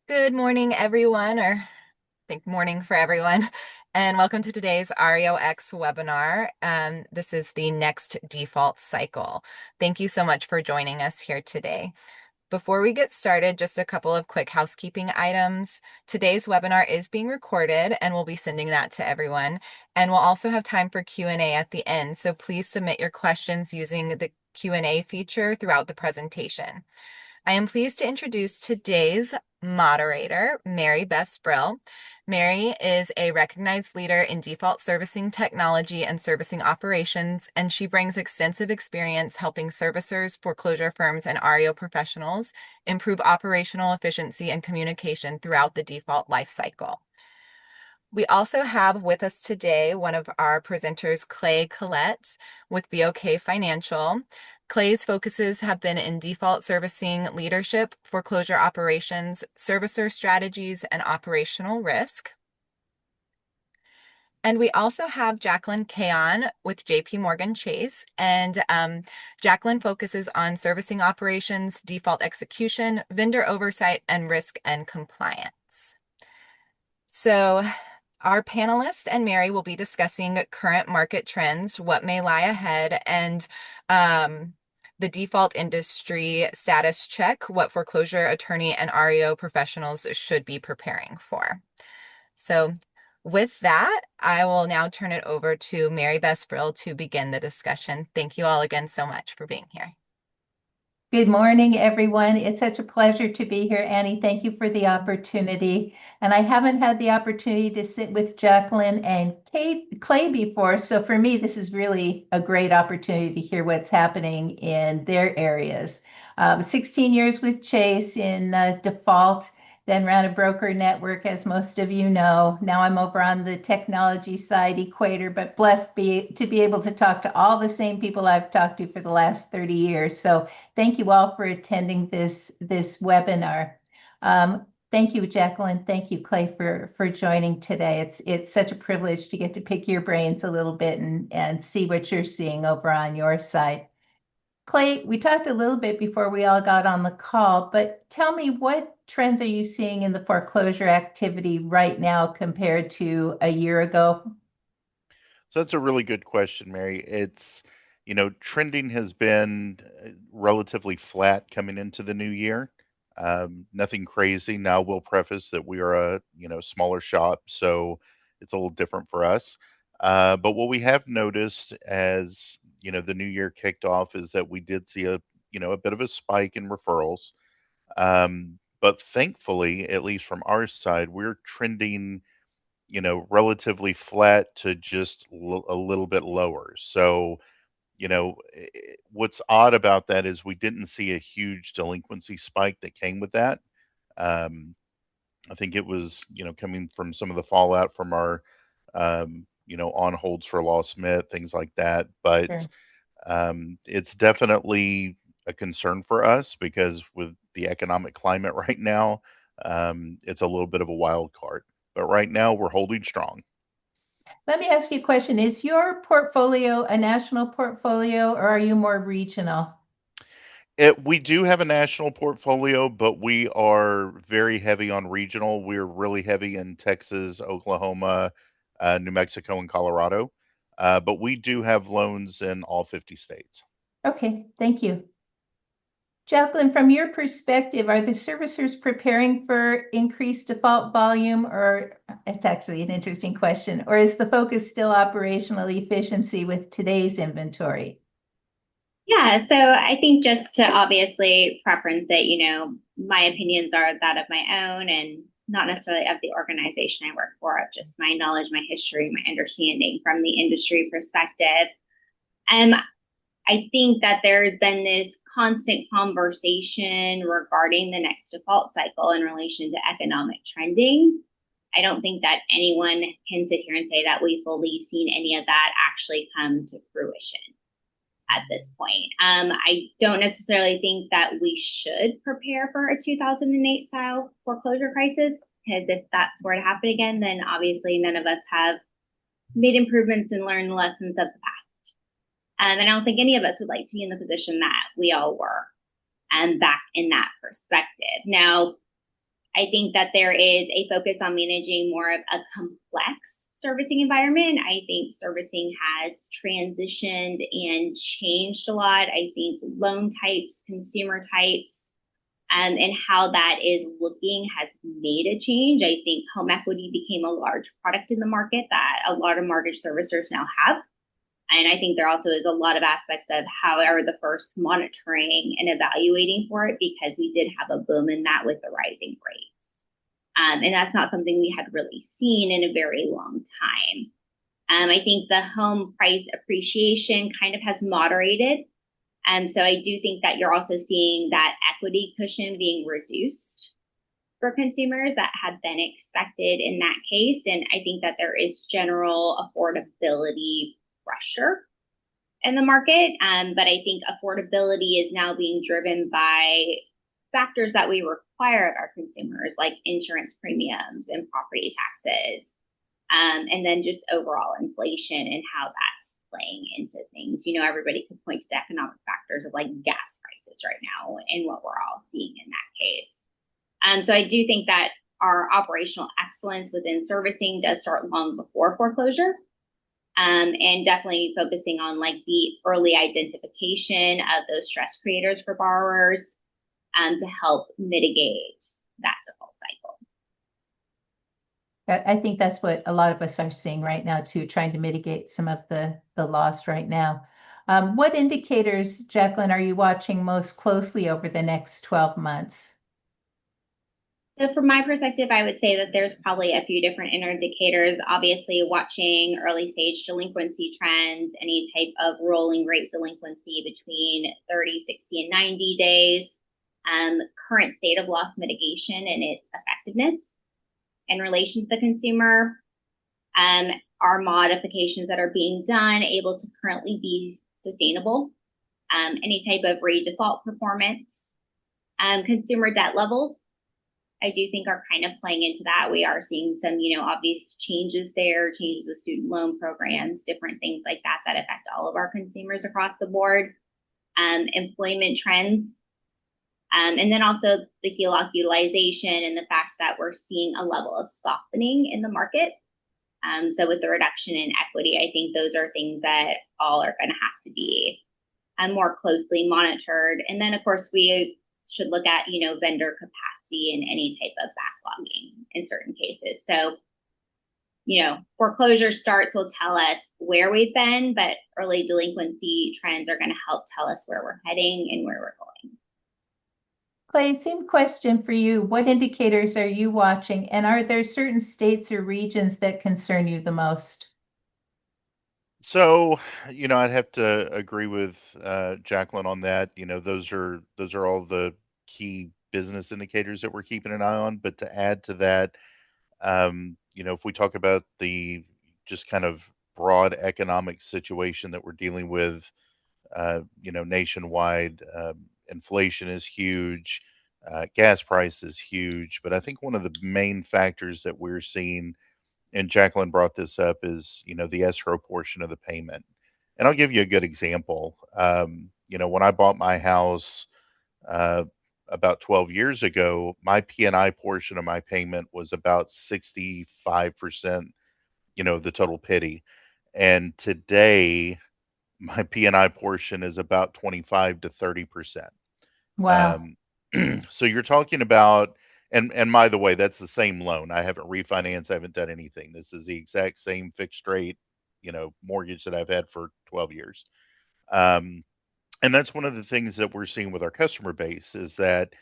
Good morning, everyone, or I think morning for everyone, and welcome to today's REOX webinar. This is the next default cycle. Thank you so much for joining us here today. Before we get started, just a couple of quick housekeeping items. Today's webinar is being recorded and we'll be sending that to everyone. And we'll also have time for Q&A at the end, so please submit your questions using the Q&A feature throughout the presentation. I am pleased to introduce today's moderator, Mary Beth Brill. Mary is a recognized leader in default servicing technology and servicing operations, and she brings extensive experience helping servicers, foreclosure firms, and REO professionals improve operational efficiency and communication throughout the default lifecycle. We also have with us today one of our presenters, Clay Kellet with BOK Financial. Clay's focuses have been in default servicing leadership, foreclosure operations, servicer strategies, and operational risk. And we also have Jaquelyn Cayon with JPMorgan Chase. And Jaquelyn focuses on servicing operations, default execution, vendor oversight, and risk and compliance. So our panelists and Mary will be discussing current market trends, what may lie ahead, and the default industry status check, what foreclosure attorney and REO professionals should be preparing for. So with that, I will now turn it over to Mary Beth Brill to begin the discussion. Thank you all again so much for being here. Good morning, everyone. It's such a pleasure to be here, Annie. Thank you for the opportunity. And I haven't had the opportunity to sit with Jaquelyn and Clay before, so for me, this is really a great opportunity to hear what's happening in their areas. 16 years with Chase in default, then ran a broker network, as most of you know. Now I'm over on the technology side, Equator, but blessed to be able to talk to all the same people I've talked to for the last 30 years. So thank you all for attending this webinar. Thank you, Jaquelyn. Thank you, Clay, for joining today. It's such a privilege to get to pick your brains a little bit and see what you're seeing over on your side. Clay, we talked a little bit before we all got on the call, but tell me, what trends are you seeing in the foreclosure activity right now compared to a year ago? So that's a really good question, Mary. Trending has been relatively flat coming into the new year. Nothing crazy. Now, we'll preface that we are a smaller shop, so it's a little different for us. But what we have noticed as the new year kicked off is that we did see a bit of a spike in referrals. But thankfully, at least from our side, we're trending relatively flat to just a little bit lower. So, what's odd about that is we didn't see a huge delinquency spike that came with that. I think it was, coming from some of the fallout from our, on holds for Law Smith, things like that. But it's definitely a concern for us because with the economic climate right now, it's a little bit of a wild card. But right now, we're holding strong. Let me ask you a question. Is your portfolio a national portfolio, or are you more regional? We do have a national portfolio, but we are very heavy on regional. We're really heavy in Texas, Oklahoma, New Mexico, and Colorado. But we do have loans in all 50 states. Okay, thank you. Jaquelyn, from your perspective, are the servicers preparing for increased default volume, or it's actually an interesting question, or is the focus still operational efficiency with today's inventory? Yeah, so I think just to obviously preference that, my opinions are that of my own and not necessarily of the organization I work for, just my knowledge, my history, my understanding from the industry perspective. And I think that there's been this constant conversation regarding the next default cycle in relation to economic trending. I don't think that anyone can sit here and say that we've fully seen any of that actually come to fruition at this point. I don't necessarily think that we should prepare for a 2008 style foreclosure crisis, because if that's were to happen again, then obviously none of us have made improvements and learned the lessons of the past. And I don't think any of us would like to be in the position that we all were. back in that perspective. Now, I think that there is a focus on managing more of a complex servicing environment. I think servicing has transitioned and changed a lot. I think loan types, consumer types, and how that is looking has made a change. I think home equity became a large product in the market that a lot of mortgage servicers now have. And I think there also is a lot of aspects of how are the first monitoring and evaluating for it, because we did have a boom in that with the rising rates. And that's not something we had really seen in a very long time. I think the home price appreciation kind of has moderated. So I do think that you're also seeing that equity cushion being reduced for consumers that had been expected in that case. And I think that there is general affordability pressure in the market. But I think affordability is now being driven by factors that we require of our consumers, like insurance premiums and property taxes, and then just overall inflation and how that's playing into things. Everybody could point to the economic factors of like gas prices right now and what we're all seeing in that case. So I do think that our operational excellence within servicing does start long before foreclosure. And definitely focusing on like the early identification of those stress creators for borrowers to help mitigate that default cycle. I think that's what a lot of us are seeing right now too, trying to mitigate some of the loss right now. What indicators, Jaquelyn, are you watching most closely over the next 12 months? So from my perspective, I would say that there's probably a few different indicators. Obviously, watching early stage delinquency trends, any type of rolling rate delinquency between 30, 60, and 90 days, current state of loss mitigation and its effectiveness in relation to the consumer, are modifications that are being done able to currently be sustainable, any type of redefault performance, consumer debt levels. I do think are kind of playing into that. We are seeing some, obvious changes there, changes with student loan programs, different things like that that affect all of our consumers across the board. Employment trends, and then also the HELOC utilization and the fact that we're seeing a level of softening in the market. So with the reduction in equity, I think those are things that all are going to have to be more closely monitored. And then, of course, we should look at, vendor capacity and any type of backlogging in certain cases. So, foreclosure starts will tell us where we've been, but early delinquency trends are going to help tell us where we're heading and where we're going. Clay, same question for you. What indicators are you watching? And are there certain states or regions that concern you the most? So, I'd have to agree with Jaquelyn on that. Those are all the key business indicators that we're keeping an eye on. But to add to that, if we talk about the just kind of broad economic situation that we're dealing with, nationwide, inflation is huge, gas price is huge. But I think one of the main factors that we're seeing, and Jaquelyn brought this up, is the escrow portion of the payment. And I'll give you a good example. When I bought my house uh, about 12 years ago, my P&I portion of my payment was about 65%, the total pity. And today, my P&I portion is about 25 to 30%. Wow. Um, so you're talking about, and by the way, that's the same loan. I haven't refinanced. I haven't done anything. This is the exact same fixed rate, mortgage that I've had for 12 years. Um, and that's one of the things that we're seeing with our customer base, is that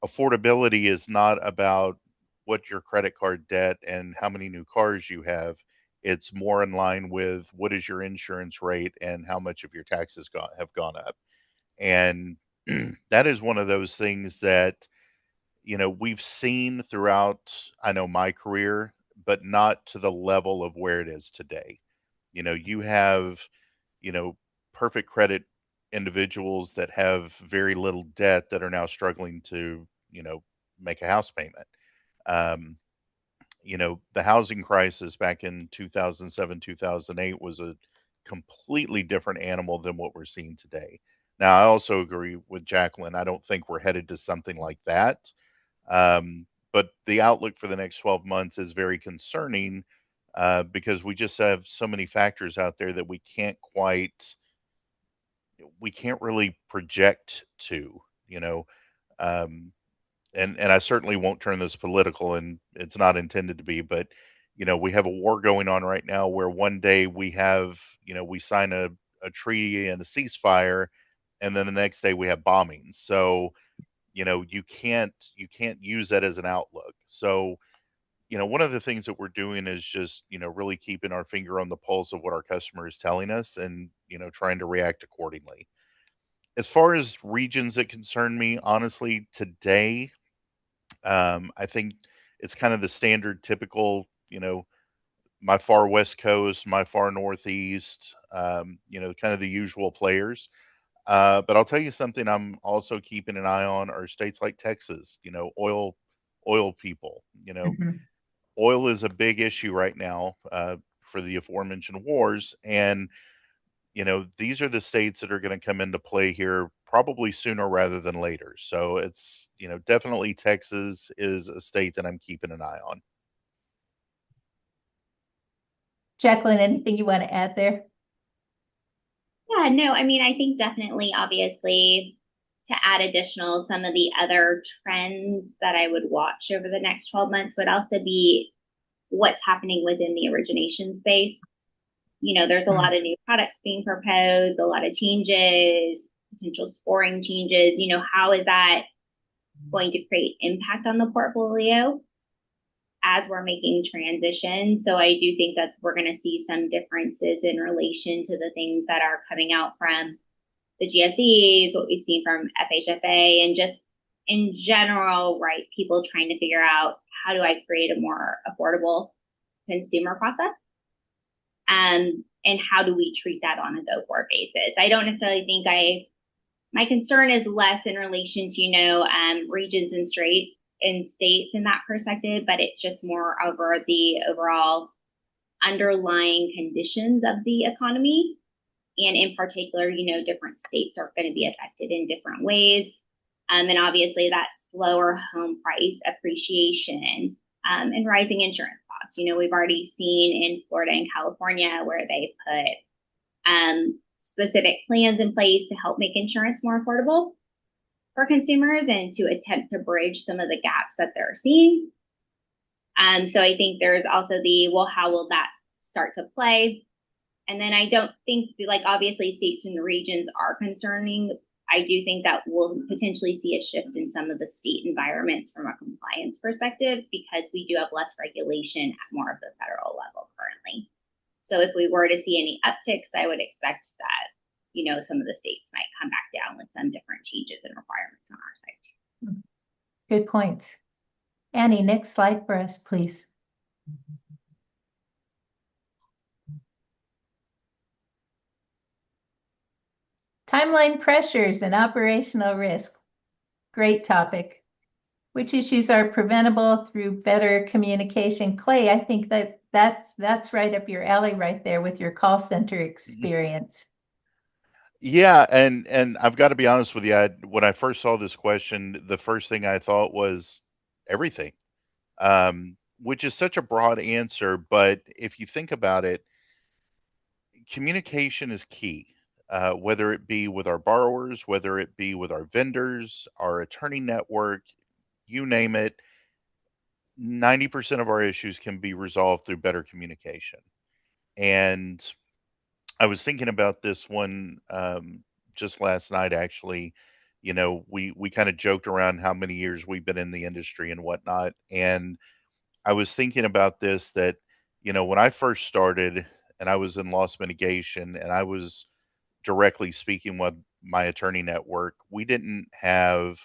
affordability is not about what your credit card debt and how many new cars you have. It's more in line with what is your insurance rate and how much of your taxes have gone up. And that is one of those things that, we've seen throughout, I know, my career, but not to the level of where it is today. You have, you know, perfect credit individuals that have very little debt that are now struggling to, make a house payment. Um, the housing crisis back in 2007, 2008 was a completely different animal than what we're seeing today. Now, I also agree with Jaquelyn. I don't think we're headed to something like that. But the outlook for the next 12 months is very concerning because we just have so many factors out there that we can't really project to, you know. Um, and I certainly won't turn this political, and it's not intended to be, but we have a war going on right now where one day we sign a treaty and a ceasefire, and then the next day we have bombings. So, you can't use that as an outlook. So, one of the things that we're doing is just, really keeping our finger on the pulse of what our customer is telling us and, trying to react accordingly. As far as regions that concern me, honestly, today, I think it's kind of the standard, typical, my far west coast, my far northeast, kind of the usual players. But I'll tell you something I'm also keeping an eye on are states like Texas, oil people. Mhm. Oil is a big issue right now for the aforementioned wars. And, these are the states that are going to come into play here probably sooner rather than later. So it's, definitely Texas is a state that I'm keeping an eye on. Jaquelyn, anything you want to add there? Yeah, no, I mean, I think definitely, obviously, to add additional, some of the other trends that I would watch over the next 12 months would also be what's happening within the origination space. There's a lot of new products being proposed, a lot of changes, potential scoring changes. How is that going to create impact on the portfolio as we're making transition? So I do think that we're going to see some differences in relation to the things that are coming out from the GSEs, what we've seen from FHFA, and just in general, right? People trying to figure out, how do I create a more affordable consumer process? And how do we treat that on a go-forward basis? I don't necessarily think my concern is less in relation to, regions and states in that perspective, but it's just more over the overall underlying conditions of the economy. And in particular, different states are going to be affected in different ways. And obviously that slower home price appreciation and rising insurance costs. We've already seen in Florida and California where they put specific plans in place to help make insurance more affordable for consumers and to attempt to bridge some of the gaps that they're seeing. So I think there's also well, how will that start to play? And then I don't think, like, obviously states and regions are concerning. I do think that we'll potentially see a shift in some of the state environments from a compliance perspective because we do have less regulation at more of the federal level currently. So if we were to see any upticks, I would expect that, some of the states might come back down with some different changes and requirements on our side too. Good point. Annie, next slide for us, please. Timeline pressures and operational risk. Great topic. Which issues are preventable through better communication? Clay, I think that's right up your alley right there with your call center experience. Yeah, and I've got to be honest with you. When I first saw this question, the first thing I thought was everything, which is such a broad answer. But if you think about it, communication is key. Whether it be with our borrowers, whether it be with our vendors, our attorney network, you name it, 90% of our issues can be resolved through better communication. And I was thinking about this one just last night, actually. We kind of joked around how many years we've been in the industry and whatnot. And I was thinking about this that, when I first started and I was in loss mitigation and I was directly speaking with my attorney network, we didn't have,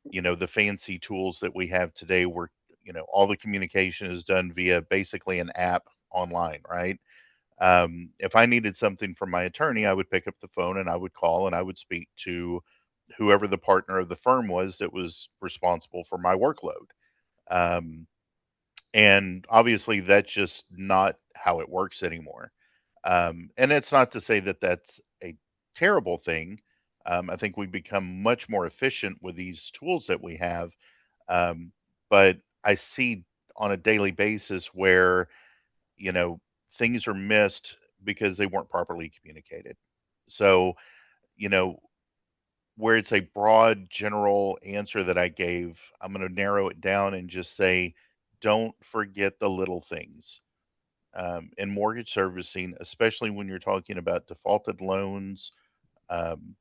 the fancy tools that we have today where, all the communication is done via basically an app online, right? If I needed something from my attorney, I would pick up the phone and I would call and I would speak to whoever the partner of the firm was that was responsible for my workload. Um, and obviously, that's just not how it works anymore. And it's not to say that that's a terrible thing. I think we've become much more efficient with these tools that we have. But I see on a daily basis where, you know, things are missed because they weren't properly communicated. So, you know, where it's a broad general answer that I gave, I'm going to narrow it down and just say, don't forget the little things. In mortgage servicing, especially when you're talking about defaulted loans, um,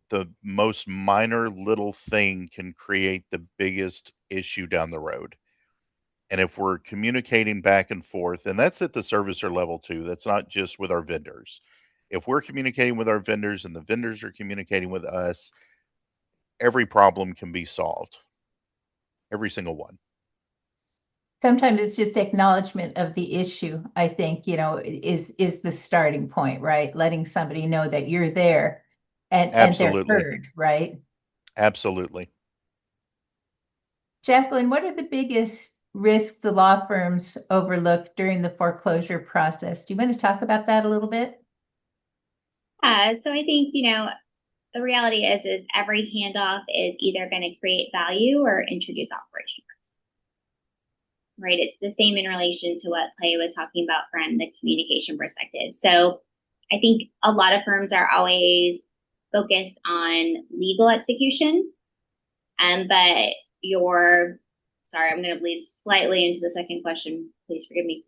the most minor little thing can create the biggest issue down the road. And if we're communicating back and forth, and that's at the servicer level too, that's not just with our vendors. If we're communicating with our vendors and the vendors are communicating with us, every problem can be solved. Every single one. Sometimes it's just acknowledgement of the issue, I think, is the starting point, right? Letting somebody know that you're there and they're Absolutely. heard, right? Absolutely. Jaquelyn, what are the biggest risks the law firms overlook during the foreclosure process? Do you want to talk about that a little bit? So I think, the reality is every handoff is either going to create value or introduce operation risk, right? It's the same in relation to what Clay was talking about from the communication perspective. So I think a lot of firms are always focused on legal execution, but sorry, I'm going to bleed slightly into the second question. Please forgive me.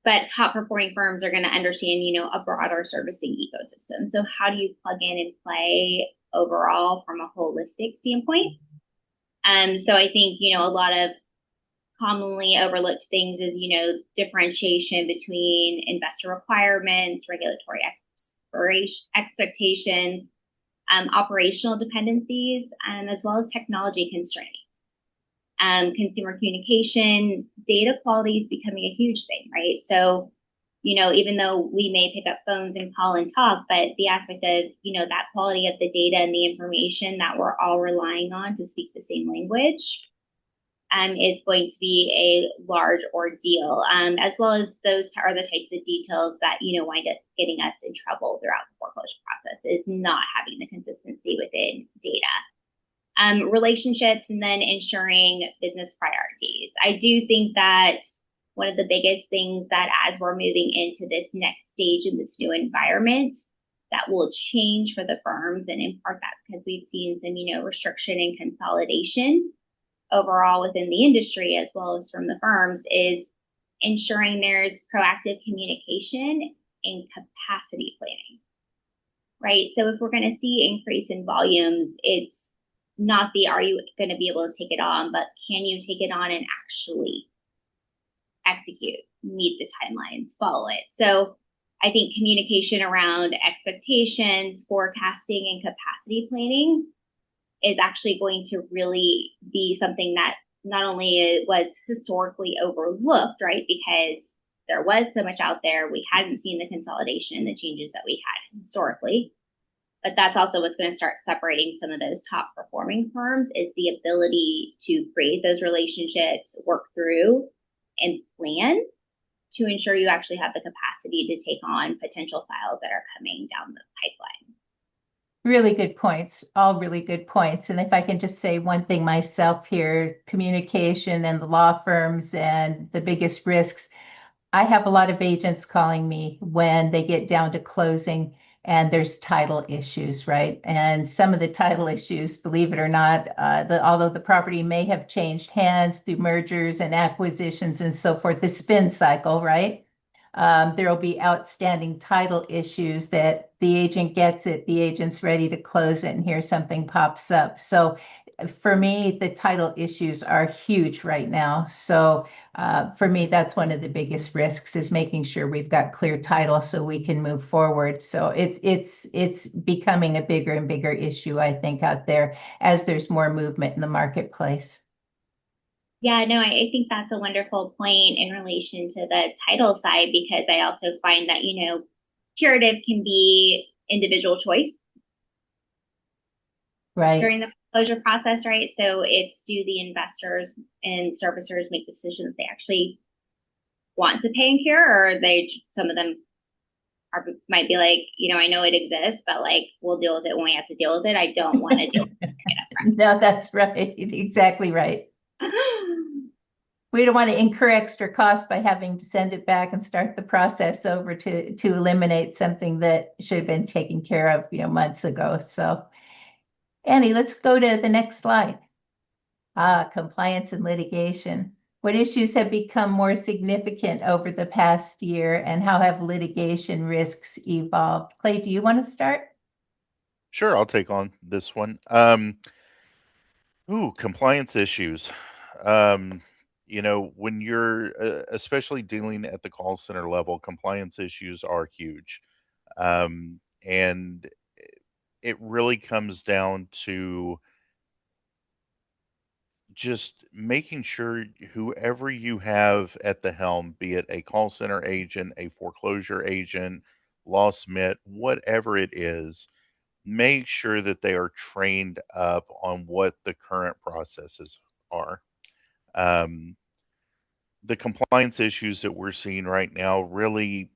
But top performing firms are going to understand, a broader servicing ecosystem. So how do you plug in and play overall from a holistic standpoint? So I think, a lot of commonly overlooked things is, differentiation between investor requirements, regulatory expectations, operational dependencies, as well as technology constraints. Consumer communication, data quality is becoming a huge thing, right? So, even though we may pick up phones and call and talk, but the aspect of, that quality of the data and the information that we're all relying on to speak the same language is going to be a large ordeal, as well as those are the types of details that, wind up getting us in trouble throughout the foreclosure process, is not having the consistency within data. Relationships, and then ensuring business priorities. I do think that one of the biggest things that as we're moving into this next stage in this new environment, that will change for the firms, and in part that's because we've seen some, restriction and consolidation overall within the industry as well as from the firms, is ensuring there's proactive communication and capacity planning, right? So if we're going to see increase in volumes, it's not are you going to be able to take it on, but can you take it on and actually execute, meet the timelines, follow it? So I think communication around expectations, forecasting, and capacity planning is actually going to really be something that not only was historically overlooked, right? Because there was so much out there, we hadn't seen the consolidation and the changes that we had historically. But that's also what's going to start separating some of those top performing firms, is the ability to create those relationships, work through, and plan to ensure you actually have the capacity to take on potential files that are coming down the pipeline. Really good points, all really good points. And if I can just say one thing myself here, communication and the law firms and the biggest risks. I have a lot of agents calling me when they get down to closing and there's title issues, right? And some of the title issues, believe it or not, although the property may have changed hands through mergers and acquisitions and so forth, the spin cycle, right? There will be outstanding title issues that the agent gets it, the agent's ready to close it, and here something pops up. So for me, the title issues are huge right now. So for me, that's one of the biggest risks, is making sure we've got clear title so we can move forward. So it's becoming a bigger and bigger issue, I think, out there as there's more movement in the marketplace. Yeah, no, I think that's a wonderful point in relation to the title side, because I also find that, curative can be individual choice Right. during the closure process, right? So it's, do the investors and servicers make the decision that they actually want to pay and cure, or are they, some of them might be like, I know it exists, but like we'll deal with it when we have to deal with it. I don't want to deal with No, that's right. Exactly right. it. We don't want to incur extra costs by having to send it back and start the process over to eliminate something that should have been taken care of, months ago. So, Annie, let's go to the next slide. Compliance and litigation. What issues have become more significant over the past year, and how have litigation risks evolved? Clay, do you want to start? Sure, I'll take on this one. Compliance issues. Um, when you're especially dealing at the call center level, compliance issues are huge. And it really comes down to just making sure whoever you have at the helm, be it a call center agent, a foreclosure agent, lossmith, whatever it is, make sure that they are trained up on what the current processes are. Um, the compliance issues that we're seeing right now, really,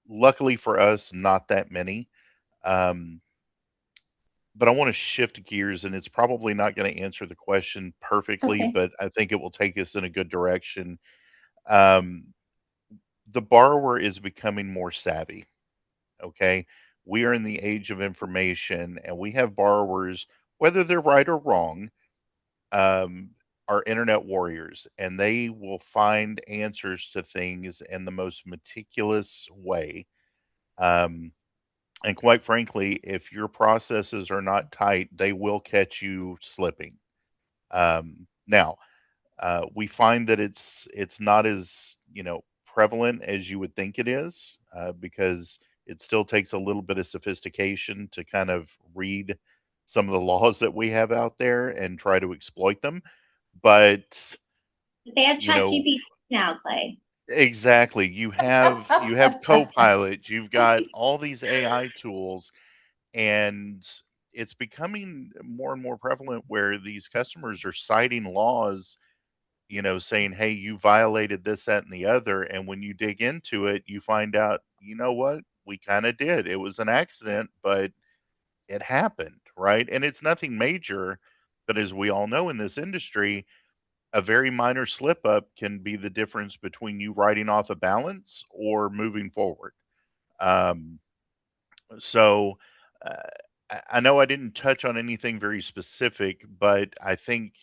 luckily for us, not that many. Um, but I want to shift gears, and it's probably not going to answer the question perfectly, Okay. but I think it will take us in a good direction. Um, the borrower is becoming more savvy. Okay. We are in the age of information, and we have borrowers, whether they're right or wrong, um, are internet warriors, and they will find answers to things in the most meticulous way. Um, and quite frankly, if your processes are not tight, they will catch you slipping. Now, we find that it's not as prevalent as you would think it is, because it still takes a little bit of sophistication to kind of read some of the laws that we have out there and try to exploit them. But They have you know, ChatGPT now, Clay. exactly, you have Copilot, you've got all these AI tools, and it's becoming more and more prevalent where these customers are citing laws, saying, hey, you violated this, that, and the other. And when you dig into it, you find out, you know what? We kind of did. It was an accident, but it happened, right? And it's nothing major. But as we all know in this industry, a very minor slip up can be the difference between you writing off a balance or moving forward. Um, so uh, I know I didn't touch on anything very specific, but I think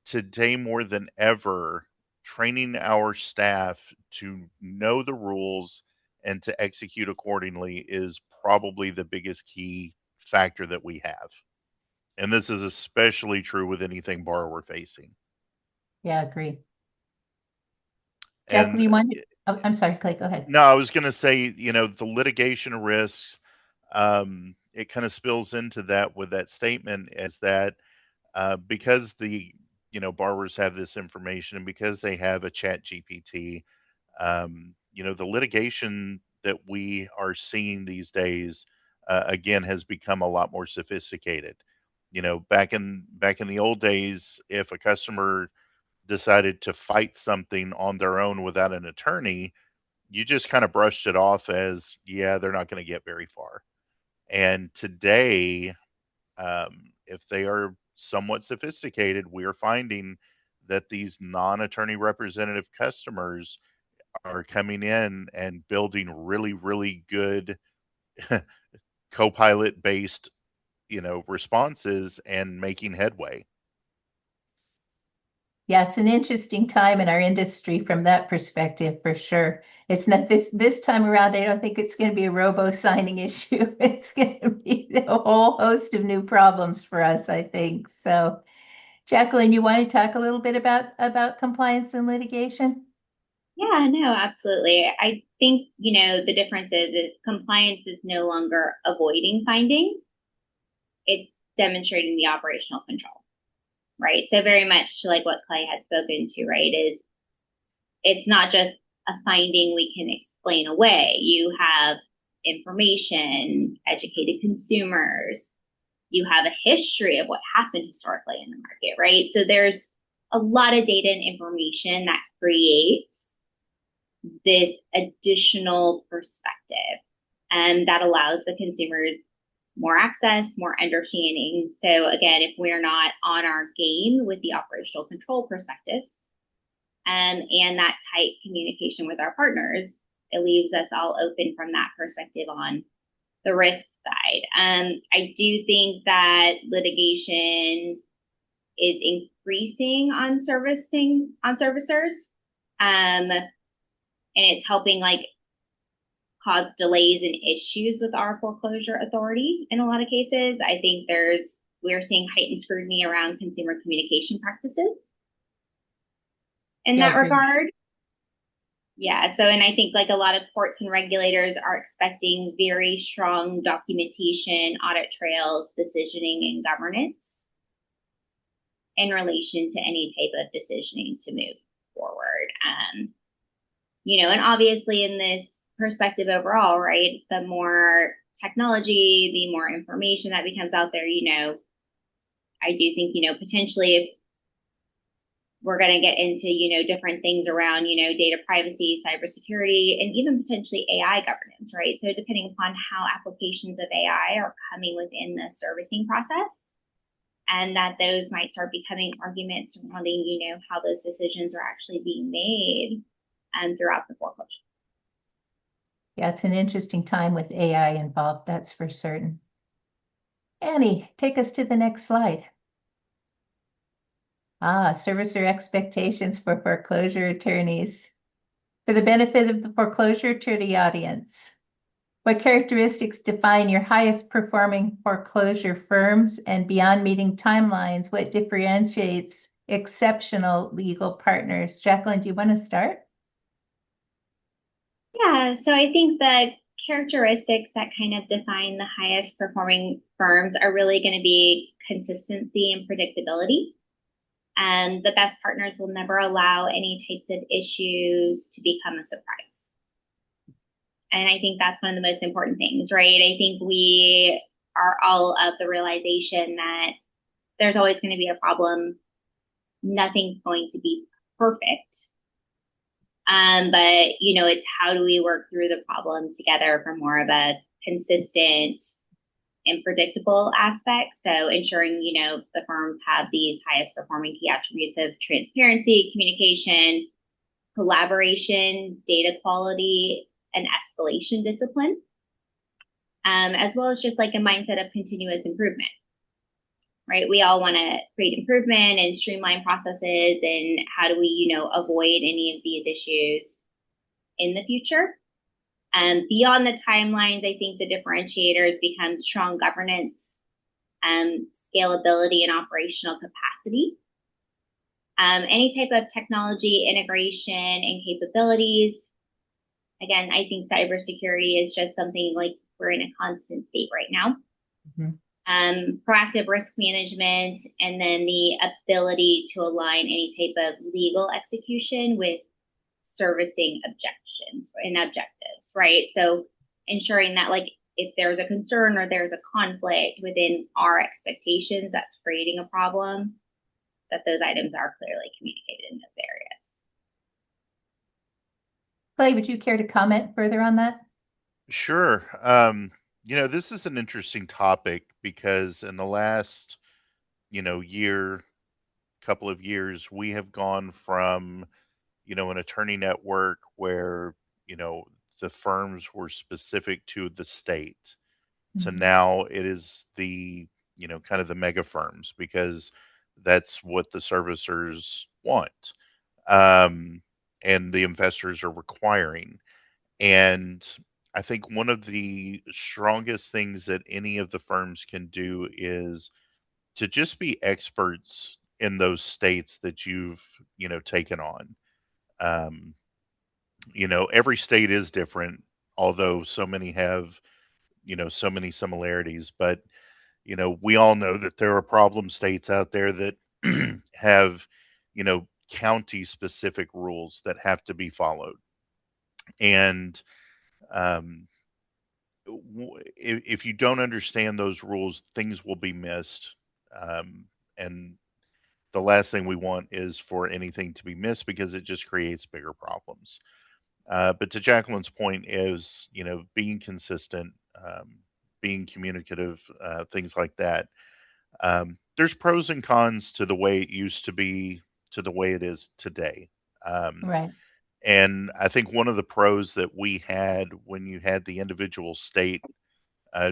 today more than ever, training our staff to know the rules and to execute accordingly is probably the biggest key factor that we have. And this is especially true with anything borrower facing. Yeah, agree. Jack, And you want to? Oh, I'm sorry, Clay, go ahead. no, I was going to say, the litigation risks, it kind of spills into that with that statement, is that because the borrowers have this information, and because they have a chat GPT, the litigation that we are seeing these days, again, has become a lot more sophisticated. Back in the old days, if a customer decided to fight something on their own without an attorney, you just kind of brushed it off as, yeah, they're not going to get very far. And today, if they are somewhat sophisticated, we are finding that these non-attorney representative customers are coming in and building really, really good Copilot based, responses and making headway. Yeah, it's an interesting time in our industry from that perspective, for sure. It's not this time around. I don't think it's going to be a robo signing issue. It's going to be a whole host of new problems for us, I think. So, Jaquelyn, you want to talk a little bit about compliance and litigation? Yeah, no, absolutely. I think, the difference is compliance is no longer avoiding findings. It's demonstrating the operational control, right? So very much to like what Clay had spoken to, right, is it's not just a finding we can explain away. You have information, educated consumers, you have a history of what happened historically in the market, right? So there's a lot of data and information that creates this additional perspective. And that allows the consumers more access, more understanding. So again, if we're not on our game with the operational control perspectives, and that tight communication with our partners, it leaves us all open from that perspective on the risk side. I do think that litigation is increasing on servicers, and it's helping like cause delays and issues with our foreclosure authority in a lot of cases. I think we're seeing heightened scrutiny around consumer communication practices in Yeah, that agreed. regard. Yeah, so and I think like a lot of courts and regulators are expecting very strong documentation, audit trails, decisioning, and governance in relation to any type of decisioning to move forward. And obviously in this perspective overall, right, the more technology, the more information that becomes out there, I do think, potentially if we're going to get into, different things around, data privacy, cybersecurity, and even potentially AI governance, right? So depending upon how applications of AI are coming within the servicing process, and that those might start becoming arguments surrounding, how those decisions are actually being made throughout the foreclosure. Yeah, it's an interesting time with AI involved, that's for certain. Annie, take us to the next slide. Servicer expectations for foreclosure attorneys. For the benefit of the foreclosure attorney audience, what characteristics define your highest performing foreclosure firms, and beyond meeting timelines, what differentiates exceptional legal partners? Jaquelyn, do you want to start? Yeah, so I think the characteristics that kind of define the highest performing firms are really going to be consistency and predictability. And the best partners will never allow any types of issues to become a surprise. And I think that's one of the most important things, right? I think we are all of the realization that there's always going to be a problem. Nothing's going to be perfect. But it's how do we work through the problems together for more of a consistent and predictable aspect. So ensuring, the firms have these highest performing key attributes of transparency, communication, collaboration, data quality, and escalation discipline, as well as just like a mindset of continuous improvement. Right? We all want to create improvement and streamline processes, and how do we, avoid any of these issues in the future? Beyond the timelines, I think the differentiators become strong governance, scalability, and operational capacity. Any type of technology integration and capabilities. Again, I think cybersecurity is just something like we're in a constant state right now. Mm-hmm. Proactive risk management, and then the ability to align any type of legal execution with servicing objections and objectives, right? So ensuring that like if there's a concern or there's a conflict within our expectations that's creating a problem, that those items are clearly communicated in those areas. Clay, would you care to comment further on that? Sure. This is an interesting topic because in the last, couple of years, we have gone from, an attorney network where, the firms were specific to the state. Mm-hmm. So now it is the, kind of the mega firms, because that's what the servicers want. And the investors are requiring. And I think one of the strongest things that any of the firms can do is to just be experts in those states that you've, taken on. Every state is different, although so many have, so many similarities. But, we all know that there are problem states out there that have, county specific rules that have to be followed. And if you don't understand those rules, things will be missed. And the last thing we want is for anything to be missed, because it just creates bigger problems. But to Jaquelyn's point is, being consistent, being communicative, things like that. There's pros and cons to the way it used to be to the way it is today. Um, Right. and I think one of the pros that we had when you had the individual state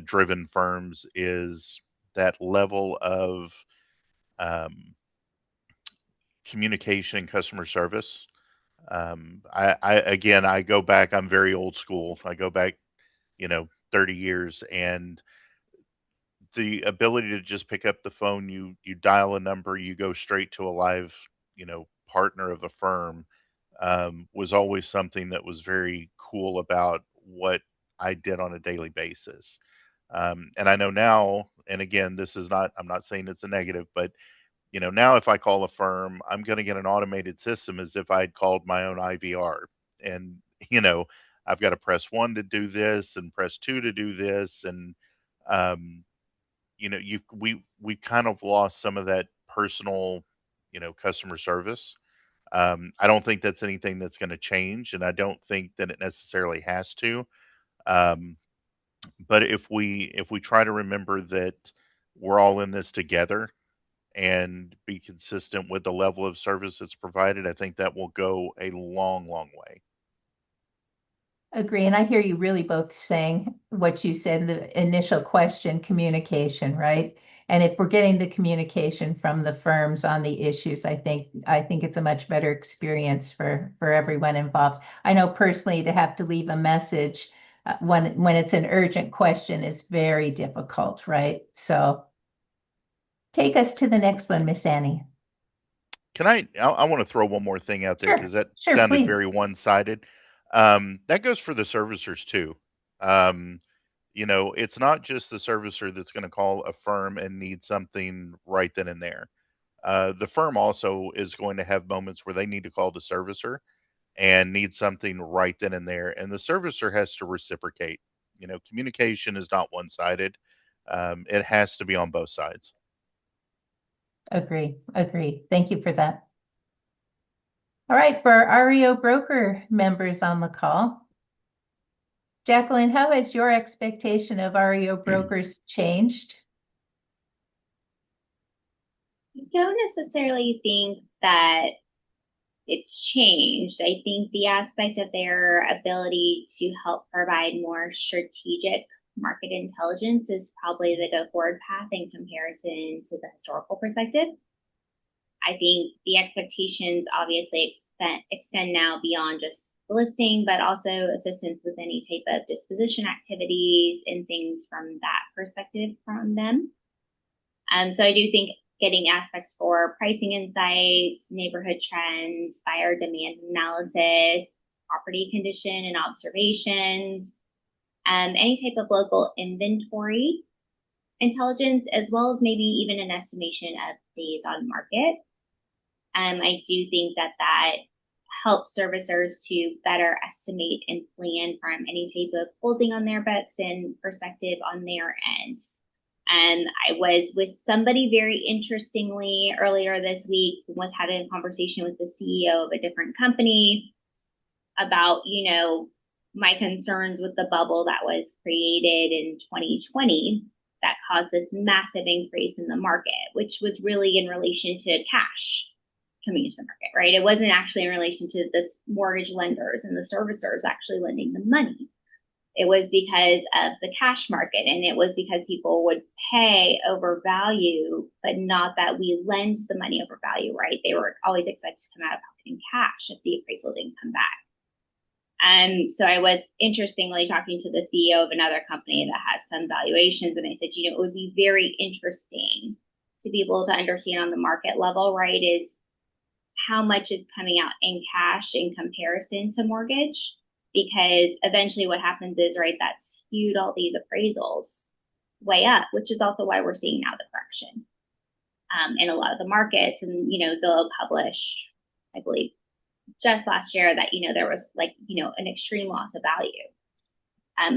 driven firms is that level of um, communication and customer service. I go back, I'm very old school. I go back, 30 years, and the ability to just pick up the phone, you dial a number, you go straight to a live, partner of a firm, was always something that was very cool about what I did on a daily basis. And I know now, and again, I'm not saying it's a negative, but now if I call a firm, I'm going to get an automated system as if I'd called my own IVR. And, you know, I've got to press one to do this and press two to do this. And, um, we kind of lost some of that personal, customer service. I don't think that's anything that's going to change, and I don't think that it necessarily has to. Um, but if we try to remember that we're all in this together and be consistent with the level of service that's provided, I think that will go a long, long way. Agree. And I hear you really both saying what you said in the initial question, communication, right? And if we're getting the communication from the firms on the issues, I think it's a much better experience for everyone involved. I know personally to have to leave a message when it's an urgent question is very difficult, right? So take us to the next one, Miss Annie. I want to throw one more thing out there because Sure, that sure, sounded please. very one-sided. That goes for the servicers too. Um, it's not just the servicer that's going to call a firm and need something right then and there. The firm also is going to have moments where they need to call the servicer and need something right then and there, and the servicer has to reciprocate. Communication is not one-sided. It has to be on both sides. Agree. Thank you for that. All right, for our REO broker members on the call, Jaquelyn, how has your expectation of REO brokers changed? I don't necessarily think that it's changed. I think the aspect of their ability to help provide more strategic market intelligence is probably the go forward path in comparison to the historical perspective. I think the expectations obviously extend now beyond just the listing, but also assistance with any type of disposition activities and things from that perspective from them. So I do think getting aspects for pricing insights, neighborhood trends, buyer demand analysis, property condition and observations, any type of local inventory intelligence, as well as maybe even an estimation of days on market. I do think that helps servicers to better estimate and plan from any type of holding on their books and perspective on their end. And I was with somebody very interestingly earlier this week, was having a conversation with the CEO of a different company about, my concerns with the bubble that was created in 2020 that caused this massive increase in the market, which was really in relation to cash coming into the market, right? It wasn't actually in relation to the mortgage lenders and the servicers actually lending the money. It was because of the cash market, and it was because people would pay over value, but not that we lend the money over value, right? They were always expected to come out of pocket in cash if the appraisal didn't come back. So I was interestingly talking to the CEO of another company that has some valuations, and I said, it would be very interesting to be able to understand on the market level, right, is how much is coming out in cash in comparison to mortgage, because eventually what happens is, right, that skewed all these appraisals way up, which is also why we're seeing now the correction in a lot of the markets. And, Zillow published, I believe, just last year that, there was an extreme loss of value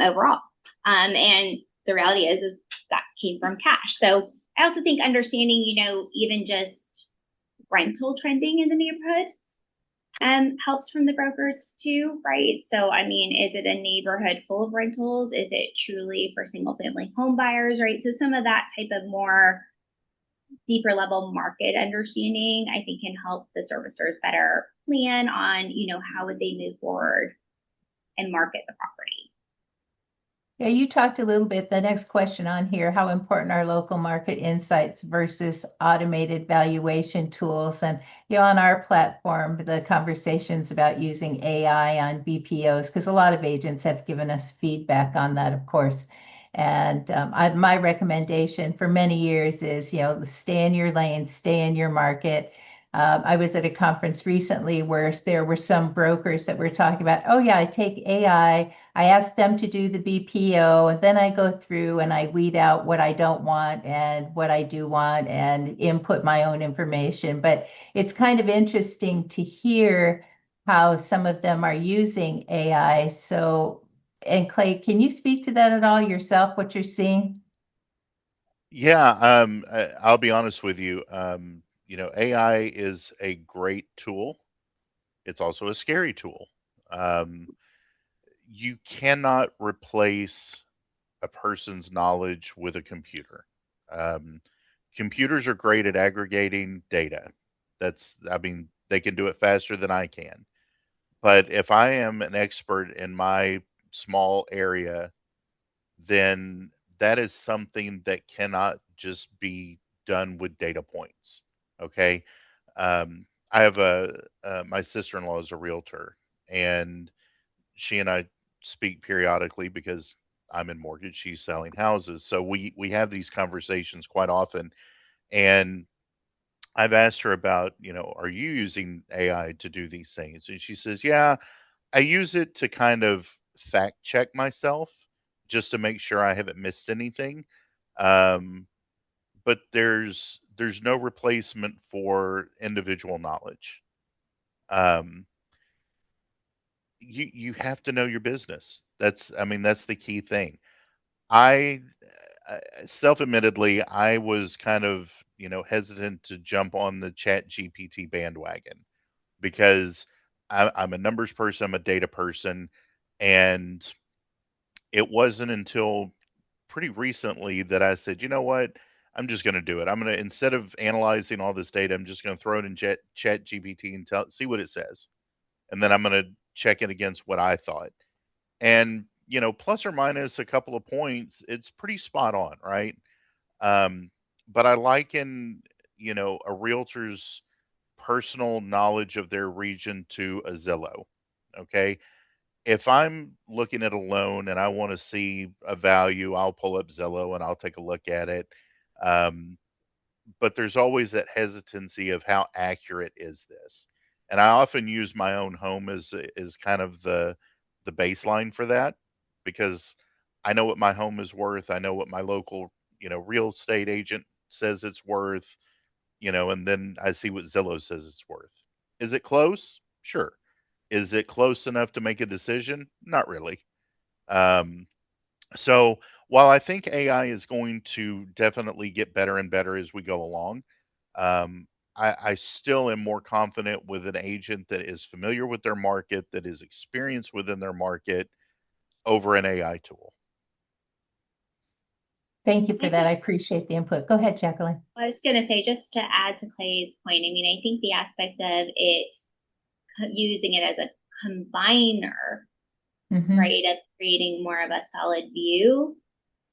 overall. And the reality is that came from cash. So I also think understanding, even just rental trending in the neighborhoods helps from the brokers too, right? So, I mean, is it a neighborhood full of rentals? Is it truly for single family home buyers, right? So some of that type of more deeper level market understanding, I think can help the servicers better plan on, how would they move forward and market the property. Yeah, you talked a little bit, the next question on here, how important are local market insights versus automated valuation tools? And on our platform, the conversations about using AI on BPOs, because a lot of agents have given us feedback on that, of course. And my recommendation for many years is, stay in your lane, stay in your market. I was at a conference recently where there were some brokers that were talking about, oh yeah, I take AI, I ask them to do the BPO, and then I go through and I weed out what I don't want and what I do want and input my own information. But it's kind of interesting to hear how some of them are using AI. So, and Clay, can you speak to that at all yourself, what you're seeing? Yeah, I'll be honest with you. AI is a great tool. It's also a scary tool. Um, you cannot replace a person's knowledge with a computer. Um, Computers are great at aggregating data. I mean, they can do it faster than I can. But if I am an expert in my small area, then that is something that cannot just be done with data points. Okay. I have my sister-in-law is a realtor, and she and I speak periodically because I'm in mortgage, she's selling houses. So we have these conversations quite often. And I've asked her about, are you using AI to do these things? And she says, yeah, I use it to kind of fact check myself just to make sure I haven't missed anything. Um, but there's no replacement for individual knowledge. Um, you have to know your business. I mean, that's the key thing. I self-admittedly, I was kind of, hesitant to jump on the Chat GPT bandwagon because I'm a numbers person, I'm a data person, and it wasn't until pretty recently that I said, you know what, I'm just going to do it. I'm going to, instead of analyzing all this data, I'm just going to throw it in Chat GPT and see what it says, and then I'm going to check it against what I thought. And plus or minus a couple of points, it's pretty spot on, right? But I liken, a realtor's personal knowledge of their region to a Zillow. Okay. If I'm looking at a loan and I want to see a value, I'll pull up Zillow and I'll take a look at it. Um, but there's always that hesitancy of how accurate is this? And I often use my own home as kind of the baseline for that, because I know what my home is worth. I know what my local, real estate agent says it's worth, and then I see what Zillow says it's worth. Is it close? Sure. Is it close enough to make a decision? Not really. Um, so while I think AI is going to definitely get better and better as we go along, I still am more confident with an agent that is familiar with their market, that is experienced within their market, over an AI tool. Thank you for that. I appreciate the input. Go ahead, Jaquelyn. I was going to say, just to add to Clay's point, I mean, I think the aspect of it, using it as a combiner, right, of creating more of a solid view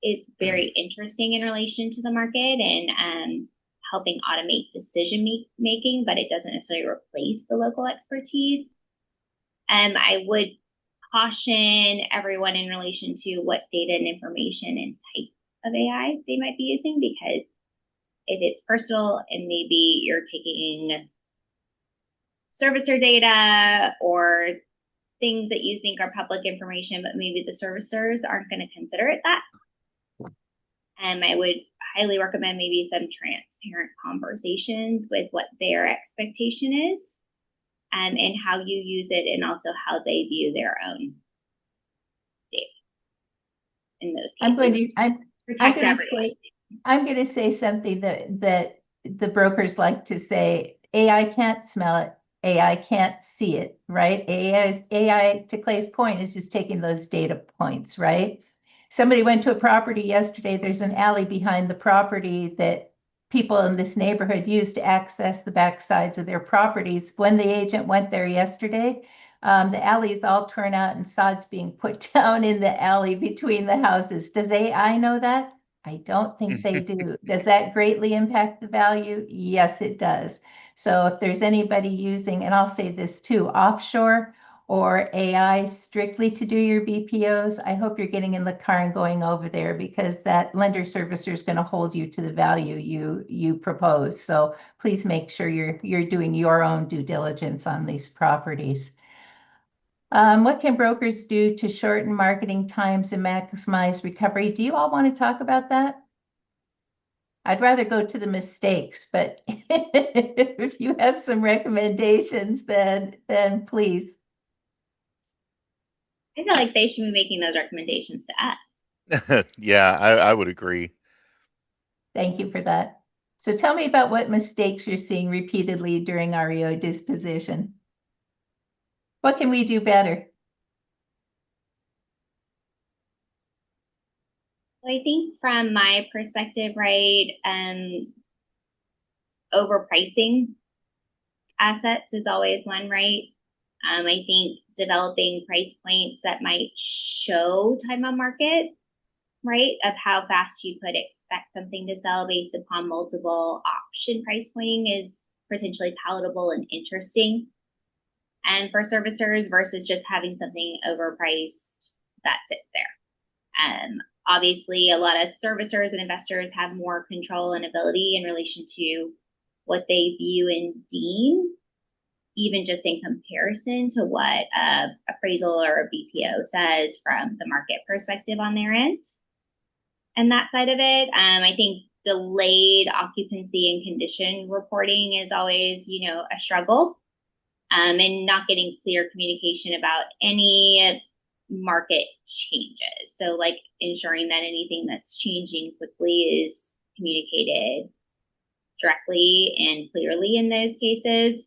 is very interesting in relation to the market and helping automate decision making, but it doesn't necessarily replace the local expertise. I would caution everyone in relation to what data and information and type of AI they might be using, because if it's personal and maybe you're taking servicer data or things that you think are public information, but maybe the servicers aren't going to consider it that. I would highly recommend maybe some transparent conversations with what their expectation is, and how you use it, and also how they view their own data in those cases. I'm going to say something that the brokers like to say. AI can't smell it. AI can't see it, right? AI, to Clay's point, is just taking those data points, right? Somebody went to a property yesterday. There's an alley behind the property that people in this neighborhood use to access the back sides of their properties. When the agent went there yesterday, the alley is all torn out and sod's being put down in the alley between the houses. Does AI know that? I don't think they do. Does that greatly impact the value? Yes, it does. So if there's anybody using, and I'll say this too, offshore or AI strictly to do your BPOs, I hope you're getting in the car and going over there because that lender servicer is going to hold you to the value you propose. So please make sure you're doing your own due diligence on these properties. What can brokers do to shorten marketing times and maximize recovery? Do you all want to talk about that? I'd rather go to the mistakes, but if you have some recommendations, then please. I feel like they should be making those recommendations to us. Yeah, I would agree. Thank you for that. So tell me about what mistakes you're seeing repeatedly during REO disposition. What can we do better? I think from my perspective, right, overpricing assets is always one, right? I think developing price points that might show time on market, right, of how fast you could expect something to sell based upon multiple option price pointing is potentially palatable and interesting. And for servicers versus just having something overpriced that sits there. Obviously, a lot of servicers and investors have more control and ability in relation to what they view and deem, even just in comparison to what appraisal or a BPO says from the market perspective on their end. And that side of it, I think delayed occupancy and condition reporting is always, a struggle. And not getting clear communication about any market changes. So, like ensuring that anything that's changing quickly is communicated directly and clearly in those cases.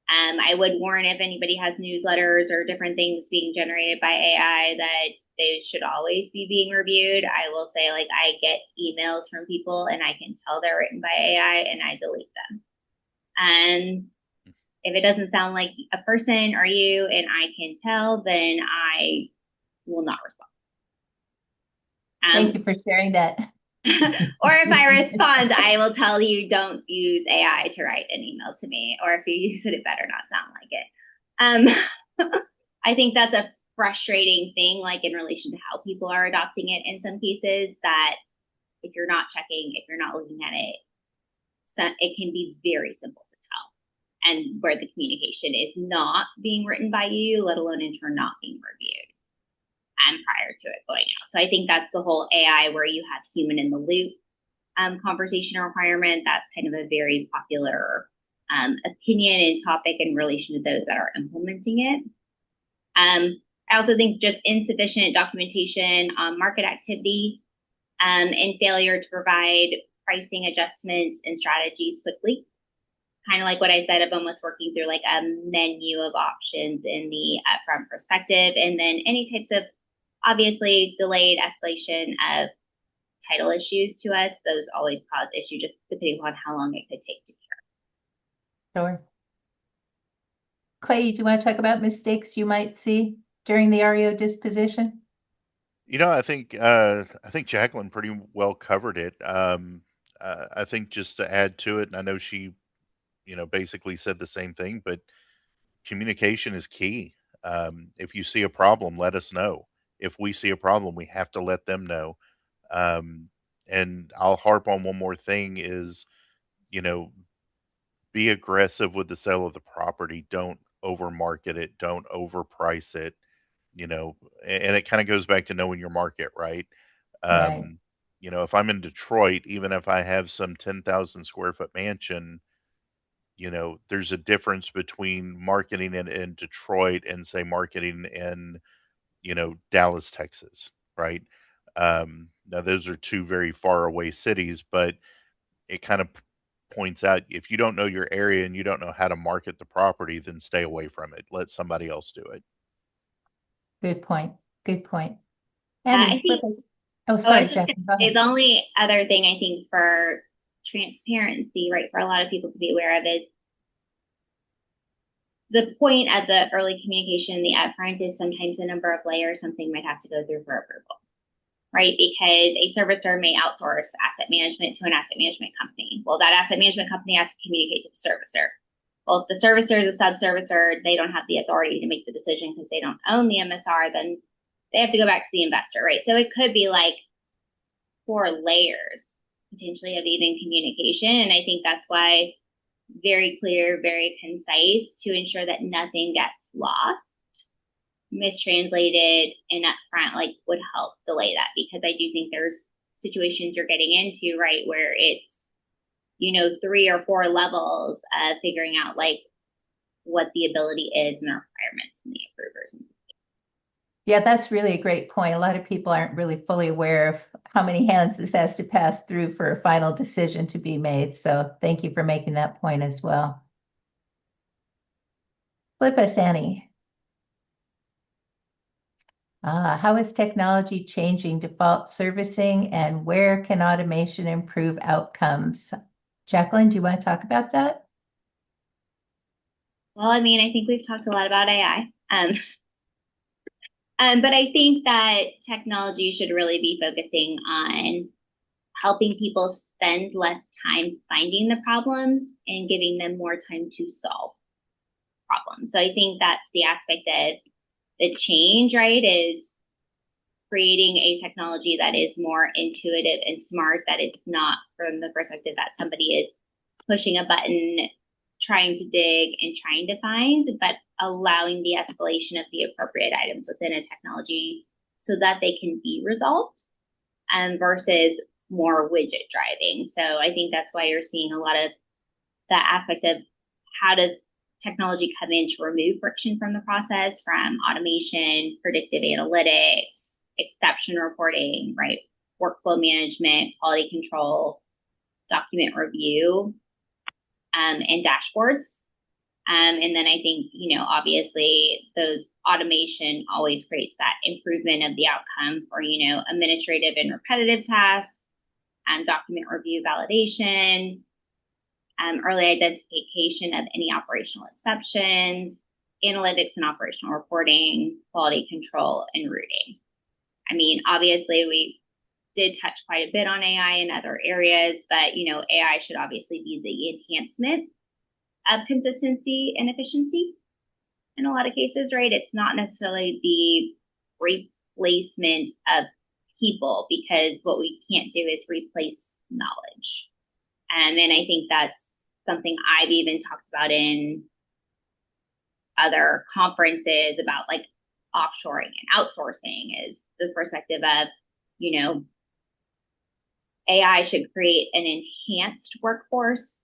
I would warn if anybody has newsletters or different things being generated by AI that they should always be being reviewed. I will say, like, I get emails from people and I can tell they're written by AI and I delete them. And if it doesn't sound like a person or you and I can tell, then I will not respond. Thank you for sharing that. Or if I respond, I will tell you don't use AI to write an email to me, or if you use it, it better not sound like it. I think that's a frustrating thing, like in relation to how people are adopting it in some cases, that if you're not checking, if you're not looking at it, it can be very simple to tell. And where the communication is not being written by you, let alone in turn not being reviewed prior to it going out. So I think that's the whole AI where you have human in the loop conversation requirement. That's kind of a very popular opinion and topic in relation to those that are implementing it. I also think just insufficient documentation on market activity and failure to provide pricing adjustments and strategies quickly. Kind of like what I said of almost working through like a menu of options in the upfront perspective, and then any types of obviously delayed escalation of title issues to us. Those always cause issue just depending on how long it could take to cure. Sure. Clay, do you want to talk about mistakes you might see during the REO disposition? I think Jaquelyn pretty well covered it. I think just to add to it, and I know she, basically said the same thing, but communication is key. If you see a problem, let us know. If we see a problem, we have to let them know. And I'll harp on one more thing is, be aggressive with the sale of the property. Don't overmarket it. Don't overprice it. And it kind of goes back to knowing your market, right? Right. If I'm in Detroit, even if I have some 10,000 square foot mansion, there's a difference between marketing it in Detroit and say marketing in, Dallas, Texas, right? Now those are two very far away cities, but it kind of points out, if you don't know your area and you don't know how to market the property, then stay away from it. Let somebody else do it. Good point. Good point. I Annie, flip think, us. Oh, I sorry, was just Jack. going Go to say ahead. the only other thing I think for transparency, right, for a lot of people to be aware of is the point of the early communication, the upfront is sometimes a number of layers something might have to go through for approval, right? Because a servicer may outsource asset management to an asset management company. Well, that asset management company has to communicate to the servicer. Well, if the servicer is a sub-servicer, they don't have the authority to make the decision because they don't own the MSR, then they have to go back to the investor, right? So it could be like 4 layers potentially of even communication. And I think that's why very clear, very concise to ensure that nothing gets lost, mistranslated, and upfront like would help delay that, because I do think there's situations you're getting into, right, where it's, 3 or 4 levels of figuring out like what the ability is and the requirements and the approvers. Yeah, that's really a great point. A lot of people aren't really fully aware of how many hands this has to pass through for a final decision to be made. So thank you for making that point as well. Flip us, Annie. How is technology changing default servicing, and where can automation improve outcomes? Jaquelyn, do you want to talk about that? Well, I mean, I think we've talked a lot about AI. But I think that technology should really be focusing on helping people spend less time finding the problems and giving them more time to solve problems. So I think that's the aspect of the change, right? Is creating a technology that is more intuitive and smart, that it's not from the perspective that somebody is pushing a button, trying to dig and trying to find, but allowing the escalation of the appropriate items within a technology so that they can be resolved, versus more widget driving. So I think that's why you're seeing a lot of that aspect of how does technology come in to remove friction from the process, from automation, predictive analytics, exception reporting, right? Workflow management, quality control, document review, and dashboards. And then I think, obviously those automation always creates that improvement of the outcome for, administrative and repetitive tasks, and document review validation, early identification of any operational exceptions, analytics and operational reporting, quality control, and routing. I mean, obviously we did touch quite a bit on AI in other areas, but, AI should obviously be the enhancement of consistency and efficiency in a lot of cases, right? It's not necessarily the replacement of people, because what we can't do is replace knowledge. And I think that's something I've even talked about in other conferences about like offshoring and outsourcing, is the perspective of, AI should create an enhanced workforce,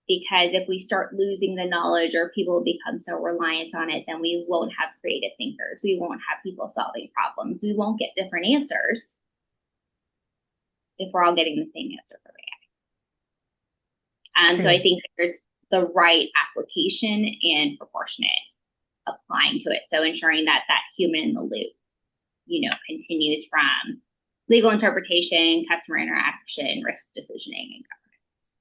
because if we start losing the knowledge or people become so reliant on it, then we won't have creative thinkers. We won't have people solving problems. We won't get different answers if we're all getting the same answer from AI. So I think there's the right application and proportionate applying to it. So ensuring that that human in the loop, continues from legal interpretation, customer interaction, risk decisioning, and governance.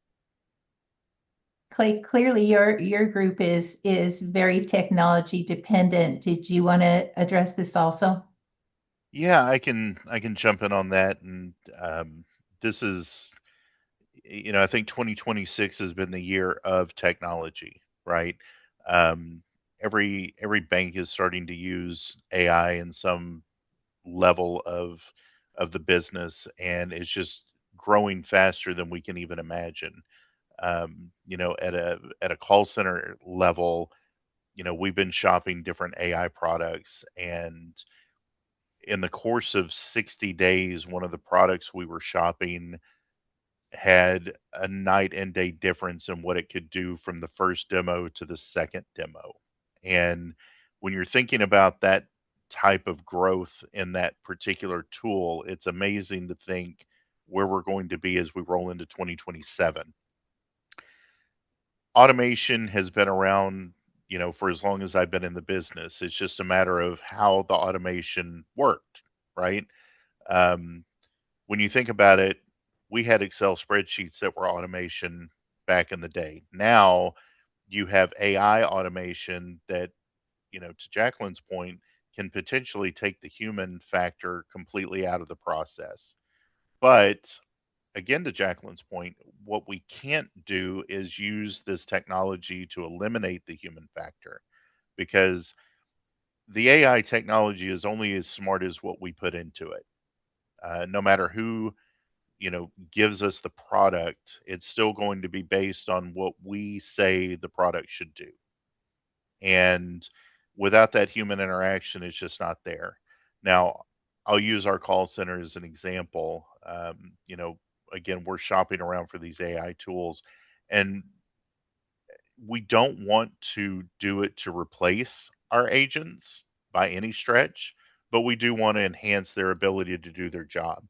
Clay, clearly your group is very technology dependent. Did you want to address this also? Yeah, I can jump in on that, and this is, I think 2026 has been the year of technology, right? Every bank is starting to use AI in some level of the business, and it's just growing faster than we can even imagine. At a call center level, we've been shopping different AI products, and in the course of 60 days, one of the products we were shopping had a night and day difference in what it could do from the first demo to the second demo. And when you're thinking about that type of growth in that particular tool, it's amazing to think where we're going to be as we roll into 2027. automation has been around, for as long as I've been in the business. It's just a matter of how the automation worked, right? Um, when you think about it, we had Excel spreadsheets that were automation back in the day. Now you have AI automation that, to Jaquelyn's point, can potentially take the human factor completely out of the process. But again, to Jaquelyn's point, what we can't do is use this technology to eliminate the human factor, because the AI technology is only as smart as what we put into it. No matter who, gives us the product, it's still going to be based on what we say the product should do. And without that human interaction, it's just not there. Now, I'll use our call center as an example. Again, we're shopping around for these AI tools, and we don't want to do it to replace our agents by any stretch, but we do want to enhance their ability to do their job.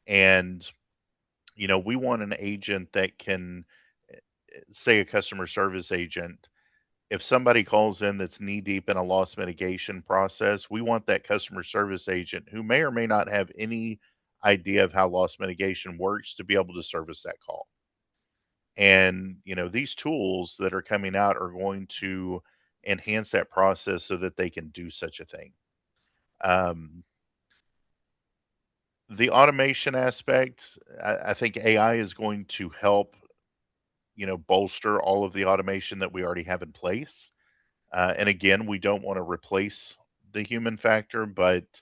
And, we want an agent that can, say, a customer service agent. If somebody calls in that's knee deep in a loss mitigation process, we want that customer service agent, who may or may not have any idea of how loss mitigation works, to be able to service that call. And, these tools that are coming out are going to enhance that process so that they can do such a thing. Um, the automation aspect, I think AI is going to help, bolster all of the automation that we already have in place. And again, we don't want to replace the human factor, but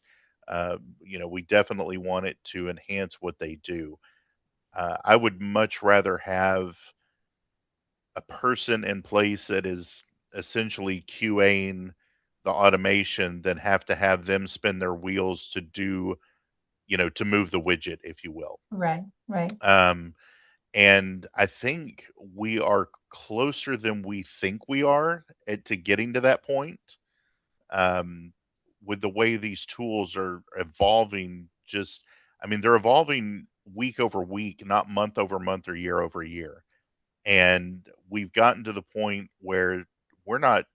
we definitely want it to enhance what they do. I would much rather have a person in place that is essentially QAing the automation than have to have them spin their wheels to do, to move the widget, if you will. Right, right. And I think we are closer than we think we are to getting to that point. Um, with the way these tools are evolving, they're evolving week over week, not month over month or year over year. And we've gotten to the point where we're not,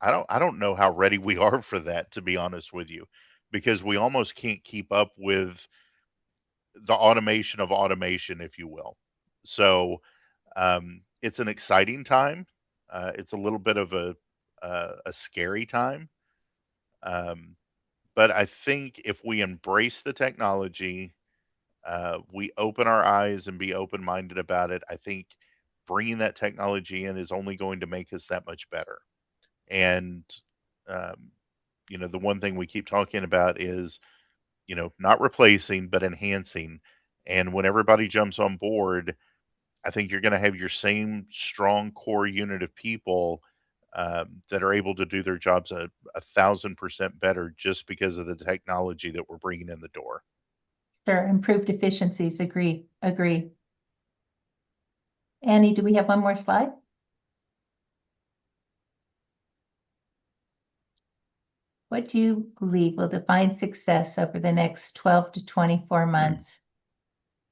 I don't know how ready we are for that, to be honest with you, because we almost can't keep up with the automation of automation, if you will. So it's an exciting time. It's a little bit of a scary time. Um, but I think if we embrace the technology, we open our eyes and be open minded about it, I think bringing that technology in is only going to make us that much better. And, um, the one thing we keep talking about is, not replacing, but enhancing. And when everybody jumps on board, I think you're going to have your same strong core unit of people that are able to do their jobs 1,000% better, just because of the technology that we're bringing in the door. Sure, improved efficiencies. Agree, agree. Annie, do we have one more slide? What do you believe will define success over the next 12 to 24 months?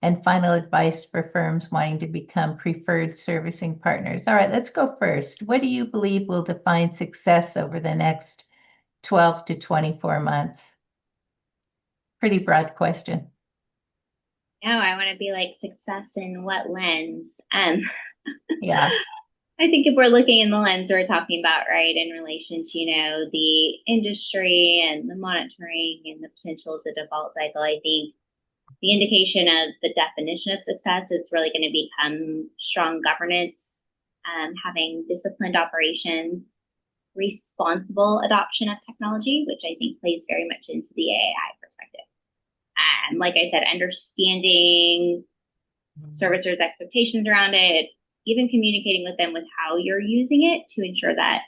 And final advice for firms wanting to become preferred servicing partners. All right, let's go first. What do you believe will define success over the next 12 to 24 months? Pretty broad question. No, I want to be like, success in what lens? Yeah. I think if we're looking in the lens we're talking about, right, in relation to, the industry and the monitoring and the potential of the default cycle, I think the indication of the definition of success is really going to become strong governance, having disciplined operations, responsible adoption of technology, which I think plays very much into the AI perspective. And like I said, understanding servicers' expectations around it, even communicating with them with how you're using it to ensure that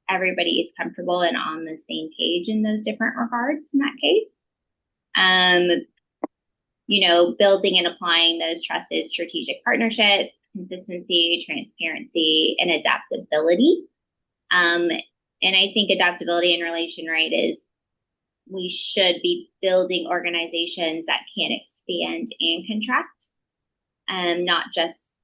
everybody is comfortable and on the same page in those different regards in that case. Building and applying those trusted strategic partnerships, consistency, transparency, and adaptability. And I think adaptability in relation, right, is we should be building organizations that can expand and contract, not just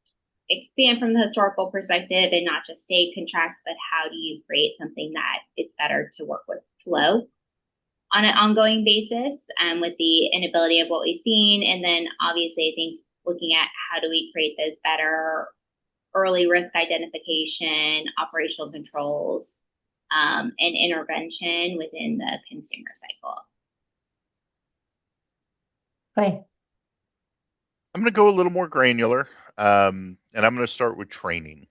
expand from the historical perspective and not just say contract, but how do you create something that it's better to work with flow on an ongoing basis, with the inability of what we've seen. And then obviously, I think looking at how do we create those better early risk identification, operational controls, and intervention within the consumer cycle. Clay. I'm going to go a little more granular, and I'm going to start with training.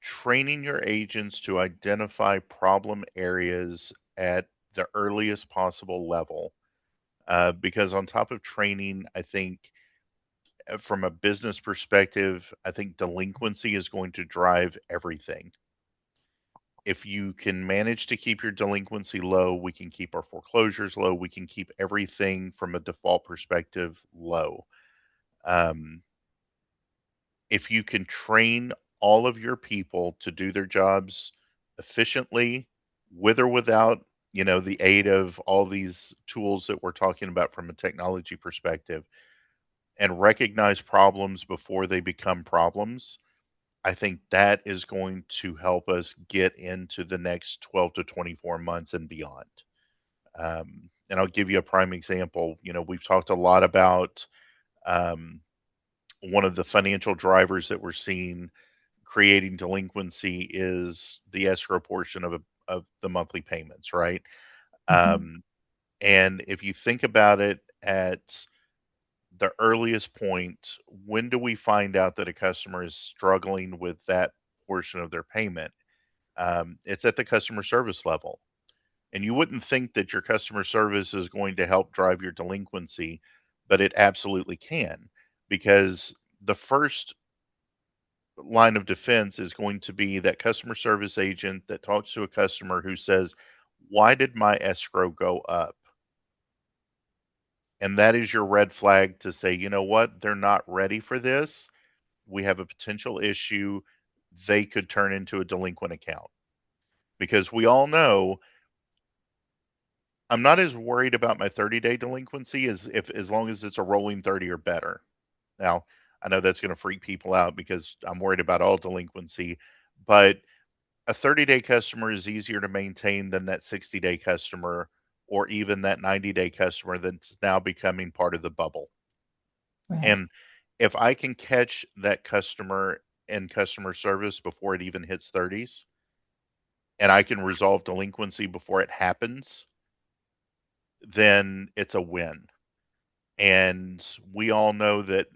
Training your agents to identify problem areas at the earliest possible level. Because on top of training, I think from a business perspective, I think delinquency is going to drive everything. If you can manage to keep your delinquency low, we can keep our foreclosures low. We can keep everything from a default perspective low. If you can train all of your people to do their jobs efficiently, with or without, the aid of all these tools that we're talking about from a technology perspective, and recognize problems before they become problems, I think that is going to help us get into the next 12 to 24 months and beyond. And I'll give you a prime example. We've talked a lot about one of the financial drivers that we're seeing creating delinquency is the escrow portion of the monthly payments, right? Mm-hmm. And if you think about it at the earliest point, when do we find out that a customer is struggling with that portion of their payment? It's at the customer service level. And you wouldn't think that your customer service is going to help drive your delinquency, but it absolutely can, because the first line of defense is going to be that customer service agent that talks to a customer who says, "Why did my escrow go up?" And that is your red flag to say, you know what, they're not ready for this. We have a potential issue. They could turn into a delinquent account. Because we all know I'm not as worried about my 30-day delinquency as long as it's a rolling 30 or better. Now, I know that's going to freak people out because I'm worried about all delinquency, but a 30-day customer is easier to maintain than that 60-day customer or even that 90-day customer that's now becoming part of the bubble. Right. And if I can catch that customer in customer service before it even hits 30s, and I can resolve delinquency before it happens, then it's a win. And we all know that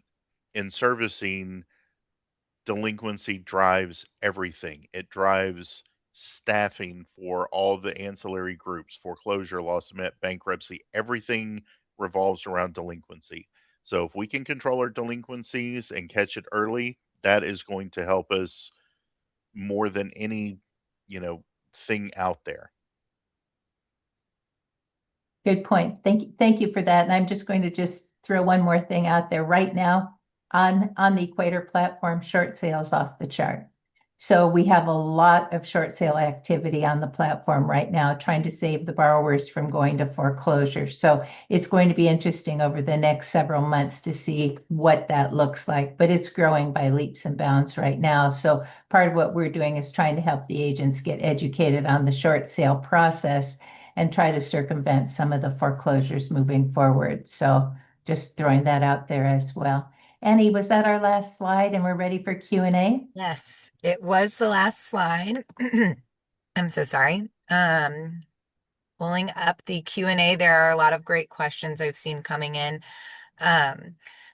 in servicing, delinquency drives everything. It drives staffing for all the ancillary groups, foreclosure, loss amendment, bankruptcy, everything revolves around delinquency. So if we can control our delinquencies and catch it early, that is going to help us more than any, thing out there. Good point. Thank you for that. And I'm just going to throw one more thing out there right now on the Equator platform, short sales off the chart. So we have a lot of short sale activity on the platform right now, trying to save the borrowers from going to foreclosure. So it's going to be interesting over the next several months to see what that looks like, but it's growing by leaps and bounds right now. So part of what we're doing is trying to help the agents get educated on the short sale process and try to circumvent some of the foreclosures moving forward. So just throwing that out there as well. Annie, was that our last slide and we're ready for Q&A? Yes, it was the last slide. I'm so sorry. Pulling up the Q&A, there are a lot of great questions I've seen coming in.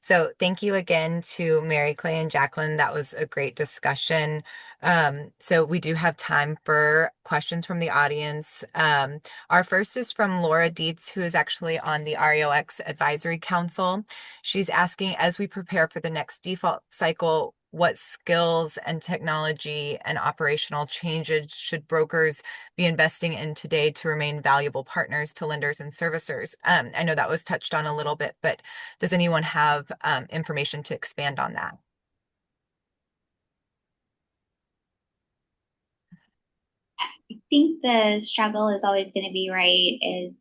So thank you again to Mary, Clay, and Jaquelyn. That was a great discussion. So we do have time for questions from the audience. Our first is from Laura Dietz, who is actually on the REOX Advisory Council. She's asking, as we prepare for the next default cycle, what skills and technology and operational changes should brokers be investing in today to remain valuable partners to lenders and servicers? I know that was touched on a little bit, but does anyone have information to expand on that? I think the struggle is always going to be, right, is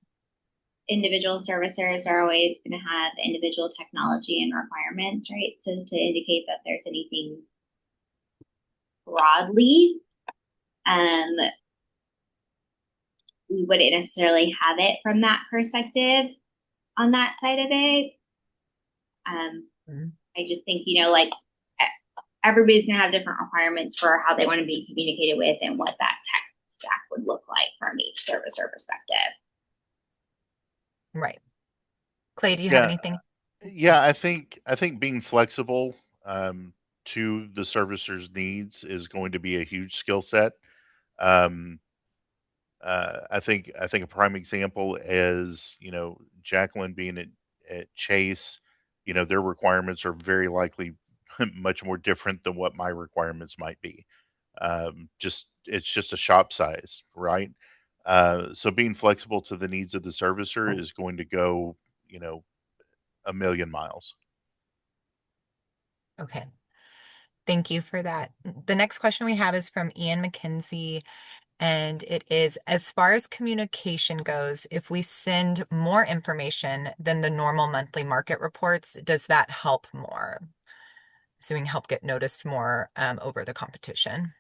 individual servicers are always going to have individual technology and requirements, right? So to indicate that there's anything broadly, um, we wouldn't necessarily have it from that perspective on that side of it. I just think, like everybody's going to have different requirements for how they want to be communicated with and what that tech stack would look like from each servicer perspective. Right. Clay, do you have Yeah, anything? yeah. I think being flexible to the servicer's needs is going to be a huge skill set. Um, I think a prime example is Jaquelyn being at Chase. Their requirements are very likely much more different than what my requirements might be. Just it's just a shop size, right? So being flexible to the needs of the servicer is going to go, a million miles. Okay. Thank you for that. The next question we have is from Ian McKenzie, and it is, as far as communication goes, if we send more information than the normal monthly market reports, does that help more? So we can help get noticed more over the competition.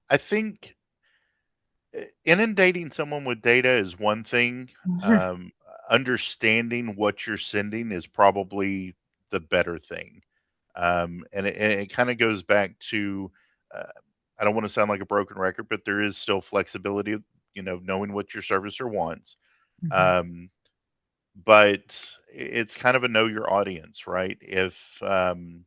I think inundating someone with data is one thing. Um, Understanding what you're sending is probably the better thing. And it kind of goes back to, uh, I don't want to sound like a broken record, but there is still flexibility of, knowing what your servicer wants. Mhm. Um, but it's kind of a know your audience, right? If the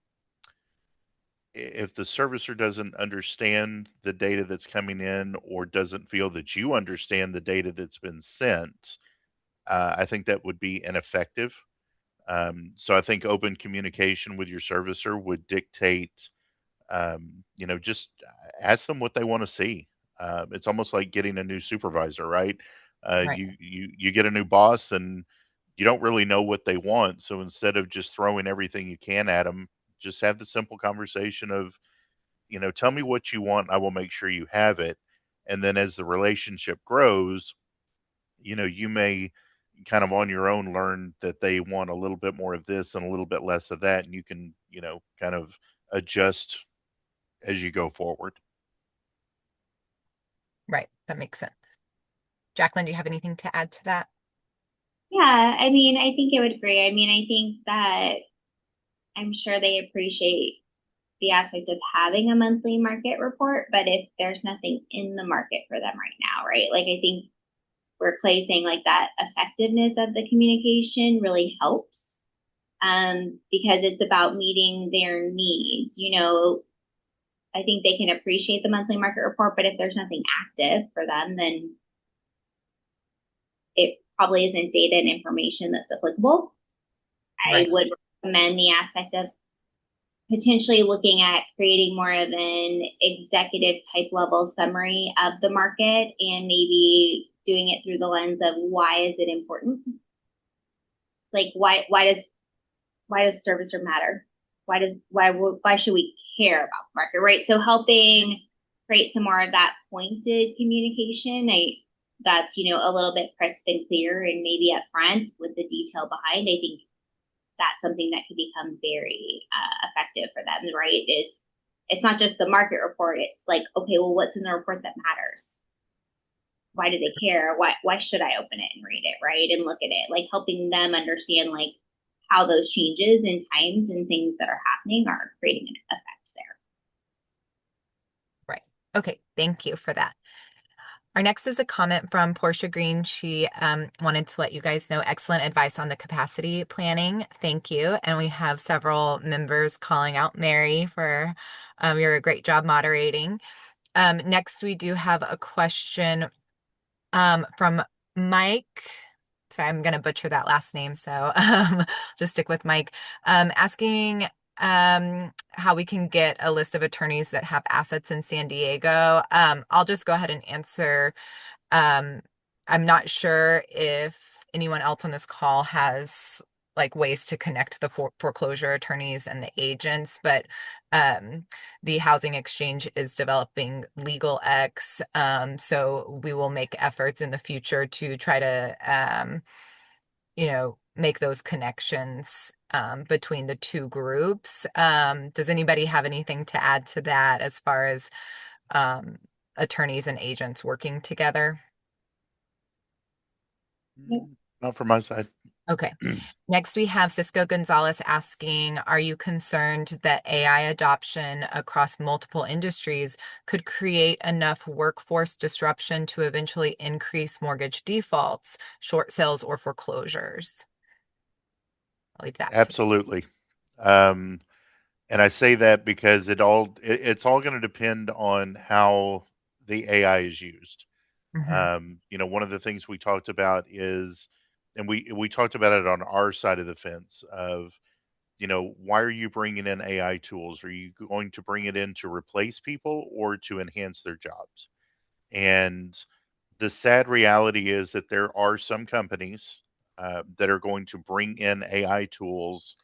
servicer doesn't understand the data that's coming in or doesn't feel that you understand the data that's been sent, I think that would be ineffective. So I think open communication with your servicer would dictate, just ask them what they want to see. It's almost like getting a new supervisor, right? Right. You get a new boss and you don't really know what they want. So instead of just throwing everything you can at them, just have the simple conversation of, tell me what you want. I will make sure you have it. And then as the relationship grows, you may kind of on your own learn that they want a little bit more of this and a little bit less of that. And you can, kind of adjust as you go forward. Right. That makes sense. Jacqueline, do you have anything to add to that? Yeah, I mean, I think I would agree. I mean, I think that I'm sure they appreciate the aspect of having a monthly market report, but if there's nothing in the market for them right now, right? Like I think we're saying like that effectiveness of the communication really helps because it's about meeting their needs. I think they can appreciate the monthly market report, but if there's nothing active for them, then it probably isn't data and information that's applicable. I Right. would recommend the aspect of potentially looking at creating more of an executive type level summary of the market and maybe doing it through the lens of why is it important? Like why does servicer matter? Why should we care about the market, right? So helping create some more of that pointed communication, that's a little bit crisp and clear and maybe upfront with the detail behind. I think that's something that could become very effective for them, right? It's not just the market report. It's like, okay, well, what's in the report that matters? Why do they care? Why should I open it and read it, right? And look at it, like helping them understand like how those changes in times and things that are happening are creating an effect there. Right. Okay. Thank you for that. Our next is a comment from Portia Green. She wanted to let you guys know excellent advice on the capacity planning. Thank you. And we have several members calling out Mary for your great job moderating. Next, we do have a question from Mike. Sorry, I'm going to butcher that last name, so just stick with Mike. Asking how we can get a list of attorneys that have assets in San Diego. I'll just go ahead and answer. Um, I'm not sure if anyone else on this call has like ways to connect the foreclosure attorneys and the agents, but The housing exchange is developing LegalX. So we will make efforts in the future to try to, make those connections between the two groups. Does anybody have anything to add to that as far as attorneys and agents working together? Not from my side. Okay. Next, we have Cisco Gonzalez asking, are you concerned that AI adoption across multiple industries could create enough workforce disruption to eventually increase mortgage defaults, short sales, or foreclosures? I'll leave that to Absolutely. Um, and I say that because it's all going to depend on how the AI is used. you. Hmm. One of the things we talked about is, and we talked about it on our side of the fence of, why are you bringing in AI tools? Are you going to bring it in to replace people or to enhance their jobs? And the sad reality is that there are some companies that are going to bring in AI tools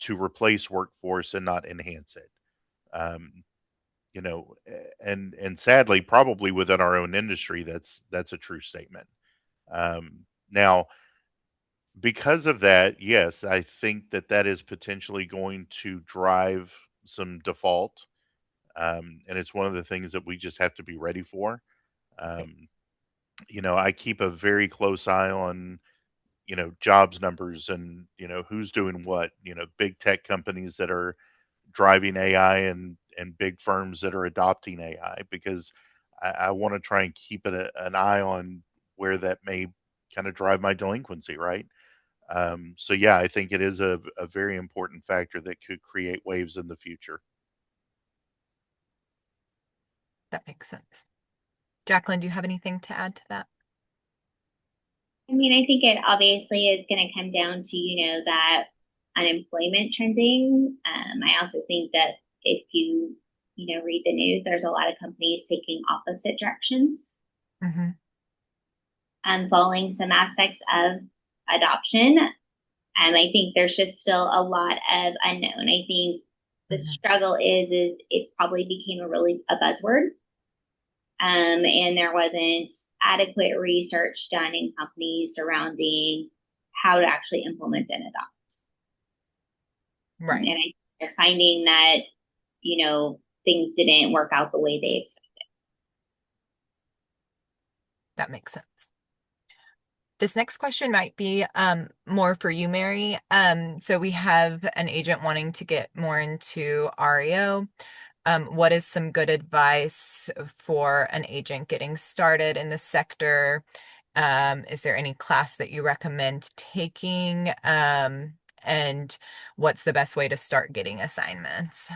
to replace workforce and not enhance it. Um, and sadly, probably within our own industry, that's a true statement. Now, because of that, yes, I think that is potentially going to drive some default, and it's one of the things that we just have to be ready for. Um, I keep a very close eye on jobs numbers and who's doing what. Big tech companies that are driving AI and big firms that are adopting AI because I want to try and keep an eye on where that may kind of drive my delinquency, right? So yeah, I think it is a very important factor that could create waves in the future. That makes sense. Jacquelyn, do you have anything to add to that? I mean, I think it obviously is going to come down to, that unemployment trending. I also think that if you, read the news, there's a lot of companies taking opposite directions, Mm-hmm. following some aspects of adoption. I think there's just still a lot of unknown. I think the Mm-hmm. struggle is it probably became a buzzword, and there wasn't adequate research done in companies surrounding how to actually implement and adopt. And Right. they're finding that, things didn't work out the way they expected. That makes sense. This next question might be more for you, Mary. So we have an agent wanting to get more into REO. What is some good advice for an agent getting started in the sector? Is there any class that you recommend taking? And what's the best way to start getting assignments?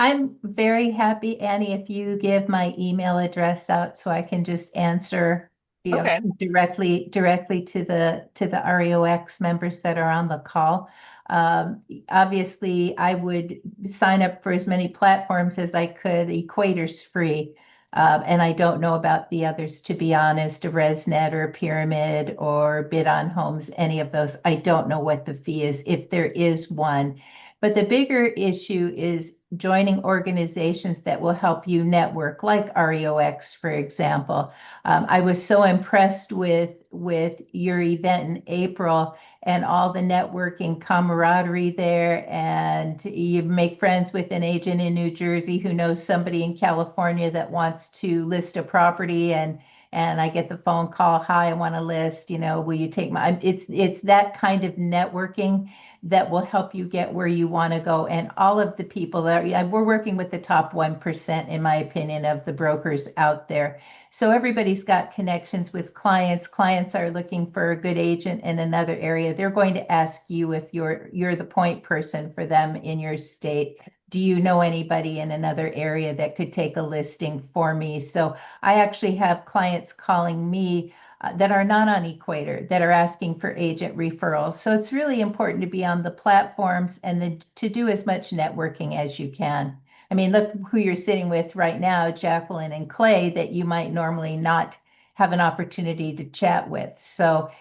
I'm very happy, Annie, if you give my email address out so I can just answer, Okay. directly to the REOX members that are on the call. Obviously, I would sign up for as many platforms as I could. Equator's free. And I don't know about the others, to be honest, a ResNet or a Pyramid or Bid on Homes, any of those. I don't know what the fee is, if there is one. But the bigger issue is joining organizations that will help you network, like REOX, for example. I was so impressed with your event in April and all the networking camaraderie there. And you make friends with an agent in New Jersey who knows somebody in California that wants to list a property, and I get the phone call, hi, I want to list, will you take my, it's that kind of networking that will help you get where you want to go. And all of the people we're working with the top 1%, in my opinion, of the brokers out there. So everybody's got connections with clients. Clients are looking for a good agent in another area. They're going to ask you if you're the point person for them in your state. Do you know anybody in another area that could take a listing for me? So I actually have clients calling me that are not on Equator that are asking for agent referrals. So it's really important to be on the platforms and to do as much networking as you can. I mean, look who you're sitting with right now, Jaquelyn and Clay, that you might normally not have an opportunity to chat with. So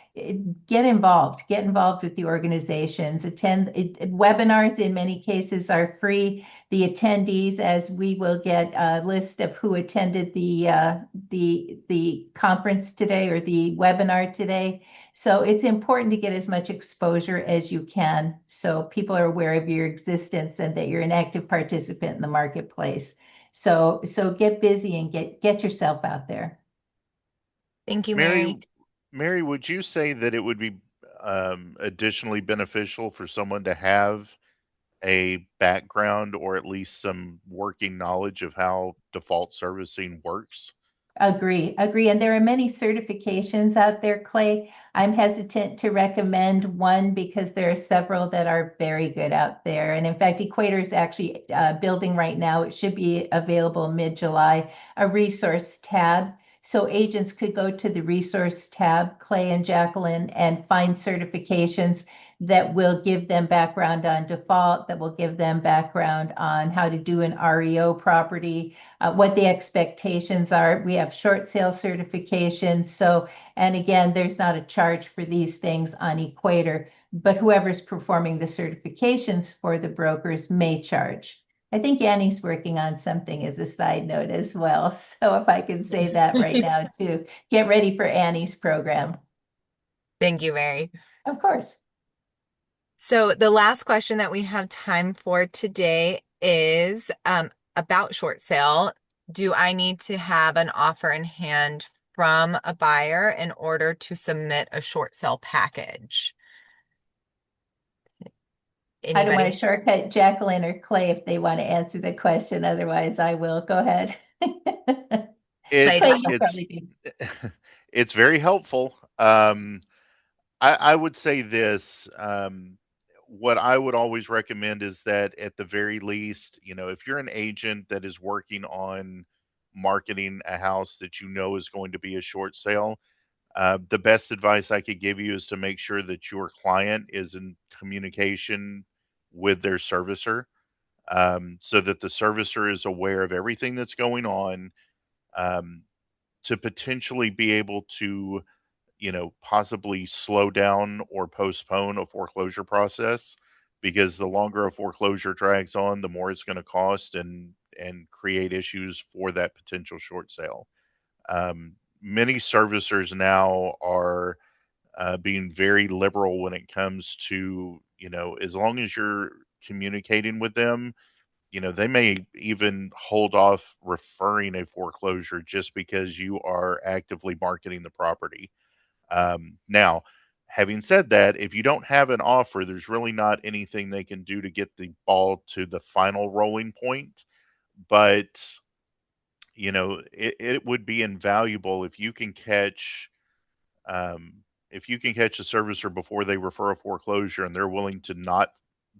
get involved with the organizations, attend webinars. In many cases are free. the attendees, as we will get a list of who attended the conference today or the webinar today. So it's important to get as much exposure as you can so people are aware of your existence and that you're an active participant in the marketplace. So get busy and get yourself out there. Thank you, Mary, Mary. Mary, would you say that it would be additionally beneficial for someone to have a background or at least some working knowledge of how default servicing works? Agree. And there are many certifications out there, Clay. I'm hesitant to recommend one because there are several that are very good out there. And in fact, Equator is actually building right now. It should be available mid-July, a resource tab. So agents could go to the resource tab, Clay and Jaquelyn, and find certifications that will give them background on default, that will give them background on how to do an REO property, what the expectations are. We have short sale certifications. So, and again, there's not a charge for these things on Equator, but whoever's performing the certifications for the brokers may charge. I think Annie's working on something as a side note as well. So if I can say Yes. that right now too, get ready for Annie's program. Thank you, Mary. Of course. So the last question that we have time for today is about short sale. Do I need to have an offer in hand from a buyer in order to submit a short sale package? I don't want Anybody? to shortcut Jaquelyn or Clay if they want to answer the question. Otherwise, I will. Go ahead. Say, Clay, It's you it's probably do. it's very helpful. I would say this. What I would always recommend is that at the very least, if you're an agent that is working on marketing a house that you know is going to be a short sale, the best advice I could give you is to make sure that your client is in communication with their servicer, so that the servicer is aware of everything that's going on, um, to potentially be able to possibly slow down or postpone a foreclosure process, because the longer a foreclosure drags on, the more it's going to cost and create issues for that potential short sale. Many servicers now are being very liberal when it comes to, as long as you're communicating with them, they may even hold off referring a foreclosure just because you are actively marketing the property. Now, having said that, if you don't have an offer, there's really not anything they can do to get the ball to the final rolling point. But, it would be invaluable um, if you can catch a servicer before they refer a foreclosure and they're willing to not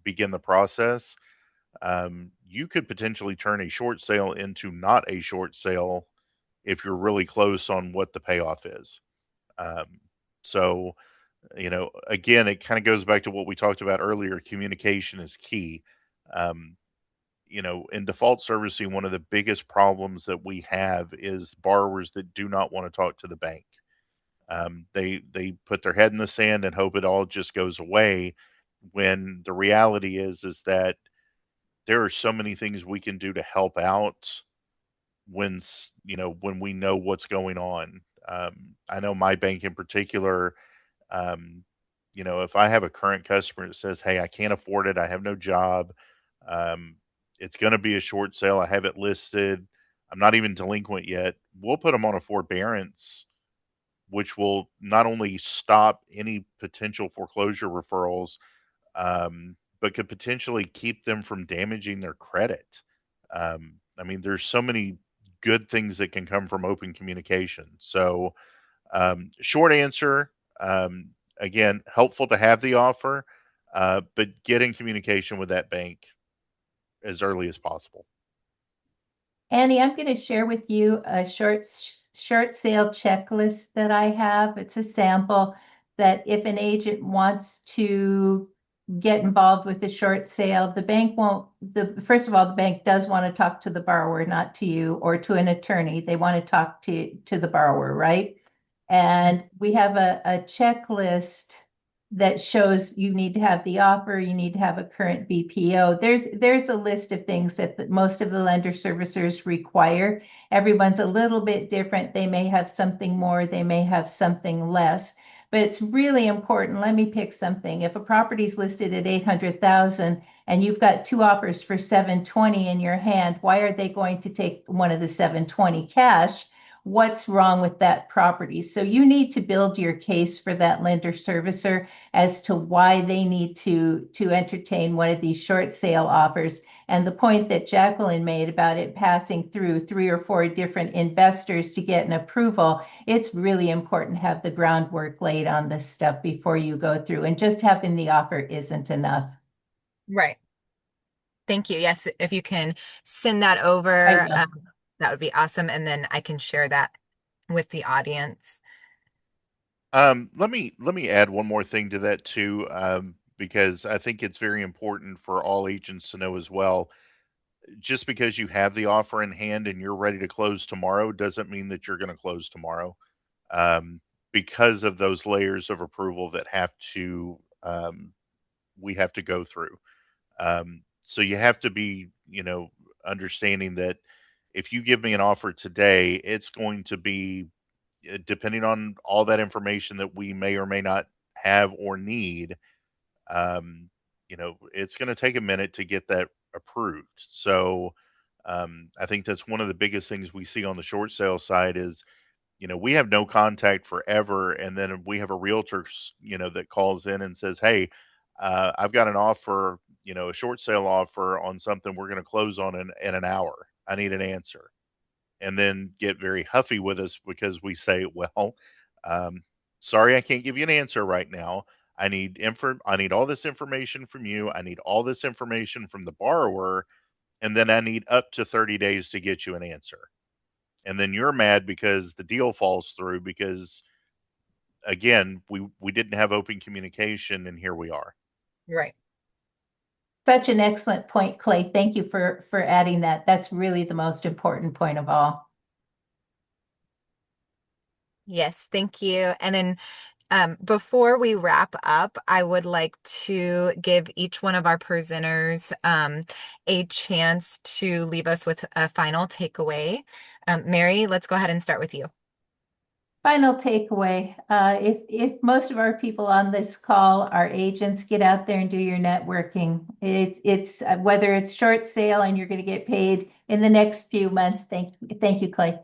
begin the process. You could potentially turn a short sale into not a short sale if you're really close on what the payoff is. Um, so, again, it kind of goes back to what we talked about earlier. Communication is key. Um, in default servicing, one of the biggest problems that we have is borrowers that do not want to talk to the bank. They put their head in the sand and hope it all just goes away. When the reality is that there are so many things we can do to help out when we know what's going on. I know my bank in particular. Um, if I have a current customer that says, "Hey, I can't afford it. I have no job. Um, it's going to be a short sale. I have it listed. I'm not even delinquent yet." We'll put them on a forbearance, which will not only stop any potential foreclosure referrals, but could potentially keep them from damaging their credit. I mean, there's so many good things that can come from open communication. So, short answer, again, helpful to have the offer, but get in communication with that bank as early as possible. Annie, I'm going to share with you a short sale checklist that I have. It's a sample that if an agent wants to get involved with the short sale, the bank won't, first of all, the bank does want to talk to the borrower, not to you or to an attorney. They want to talk to the borrower, right? And we have a checklist that shows you need to have the offer, you need to have a current BPO. There's a list of things that most of the lender servicers require. Everyone's a little bit different. They may have something more, they may have something less, but it's really important. Let me pick something. If a property is listed at 800,000 and you've got two offers for 720 in your hand, why are they going to take one of the 720 cash? What's wrong with that property? So you need to build your case for that lender servicer as to why they need to entertain one of these short sale offers. And the point that Jaquelyn made about it passing through 3 or 4 different investors to get an approval, it's really important to have the groundwork laid on this stuff before you go through. And just having the offer isn't enough. Right. Thank you. Yes, if you can send that I over, will. that would be awesome. And then I can share that with the audience. Let me add one more thing to that too, because I think it's very important for all agents to know as well. Just because you have the offer in hand and you're ready to close tomorrow doesn't mean that you're going to close tomorrow, um, because of those layers of approval that we have to go through. So you have to be, understanding that if you give me an offer today, it's going to be, depending on all that information that we may or may not have or need, it's going to take a minute to get that approved. So I think that's one of the biggest things we see on the short sale side is, we have no contact forever. And then we have a realtor, that calls in and says, hey, I've got an offer, a short sale offer on something we're going to close on in an hour. I need an answer. And then get very huffy with us because we say, well, um, sorry, I can't give you an answer right now. I need all this information from you. I need all this information from the borrower. And then I need up to 30 days to get you an answer. And then you're mad because the deal falls through because again, we didn't have open communication and here we are. Right. Such an excellent point, Clay. Thank you for adding that. That's really the most important point of all. Yes, thank you. And then before we wrap up, I would like to give each one of our presenters a chance to leave us with a final takeaway. Mary, let's go ahead and start with you. Final takeaway, if most of our people on this call are agents, get out there and do your networking. It's whether it's short sale and you're going to get paid in the next few months. Thank you, Clay,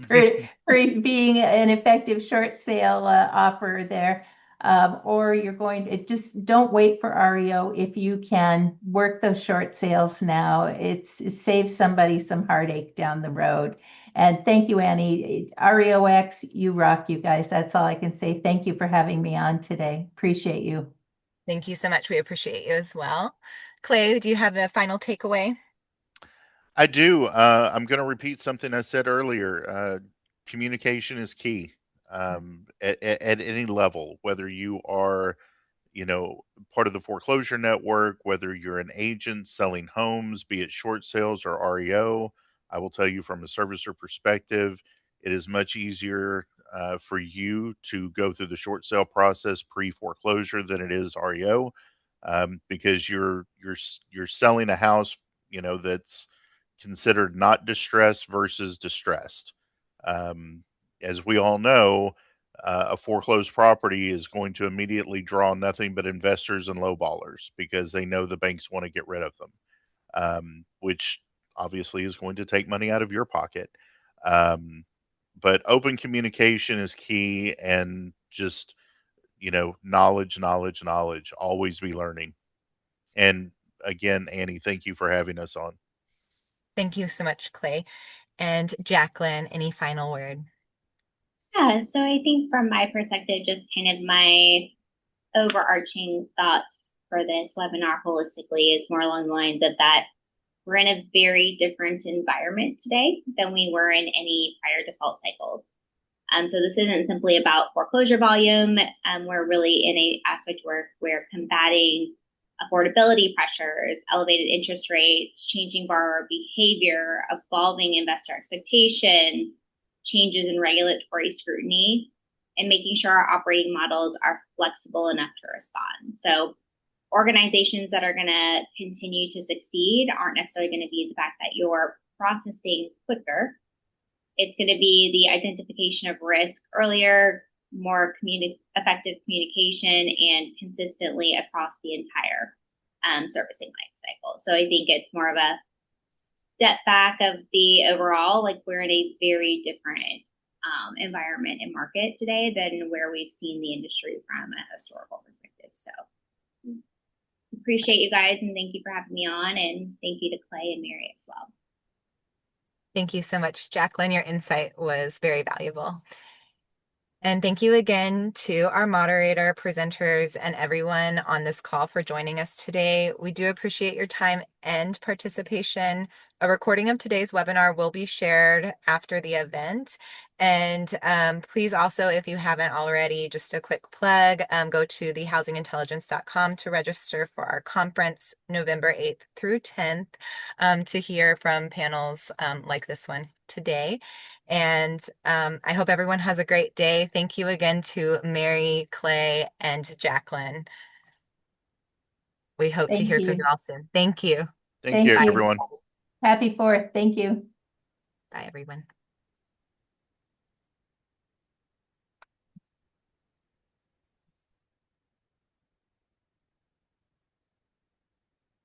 for being an effective short sale offer there. Or you're going to just don't wait for REO. If you can work those short sales now, it saves somebody some heartache down the road. And thank you, Annie. REOX, you rock, you guys. That's all I can say. Thank you for having me on today. Appreciate you. Thank you so much. We appreciate you as well. Clay, do you have a final takeaway? I do. I'm going to repeat something I said earlier. Communication is key, at any level, whether you are, part of the foreclosure network, whether you're an agent selling homes, be it short sales or REO. I will tell you from a servicer perspective, it is much easier for you to go through the short sale process pre-foreclosure than it is REO, because you're selling a house, that's considered not distressed versus distressed. Um, as we all know, a foreclosed property is going to immediately draw nothing but investors and lowballers because they know the banks want to get rid of them, which obviously is going to take money out of your pocket. Um, but open communication is key, and just, knowledge, knowledge, knowledge. Always be learning. And again, Annie, thank you for having us on. Thank you so much, Clay. And Jaquelyn, any final word? Yeah, so I think from my perspective, just kind of my overarching thoughts for this webinar holistically is more along the lines of that we're in a very different environment today than we were in any prior default cycles. So this isn't simply about foreclosure volume. We're really in a aspect where we're combating affordability pressures, elevated interest rates, changing borrower behavior, evolving investor expectations, changes in regulatory scrutiny. and making sure our operating models are flexible enough to respond. So organizations that are going to continue to succeed aren't necessarily going to be the fact that you're processing quicker. It's going to be the identification of risk earlier, more effective communication, and consistently across the entire servicing life cycle. So I think it's more of a step back of the overall, like we're in a very different environment and market today than where we've seen the industry from a historical perspective. So appreciate you guys, and thank you for having me on, and thank you to Clay and Mary as well. Thank you so much, Jaquelyn. Your insight was very valuable. And thank you again to our moderator, presenters, and everyone on this call for joining us today. We do appreciate your time and participation. A recording of today's webinar will be shared after the event. And please also, if you haven't already, just a quick plug, go to thehousingintelligence.com to register for our conference November 8th through 10th to hear from panels like this one today. And I hope everyone has a great day. Thank you again to Mary, Clay, and Jaquelyn. We hope to Thank hear from you you. all soon. Thank you. Thank you, Thank you. everyone. Happy 4th. Thank you. Bye, everyone.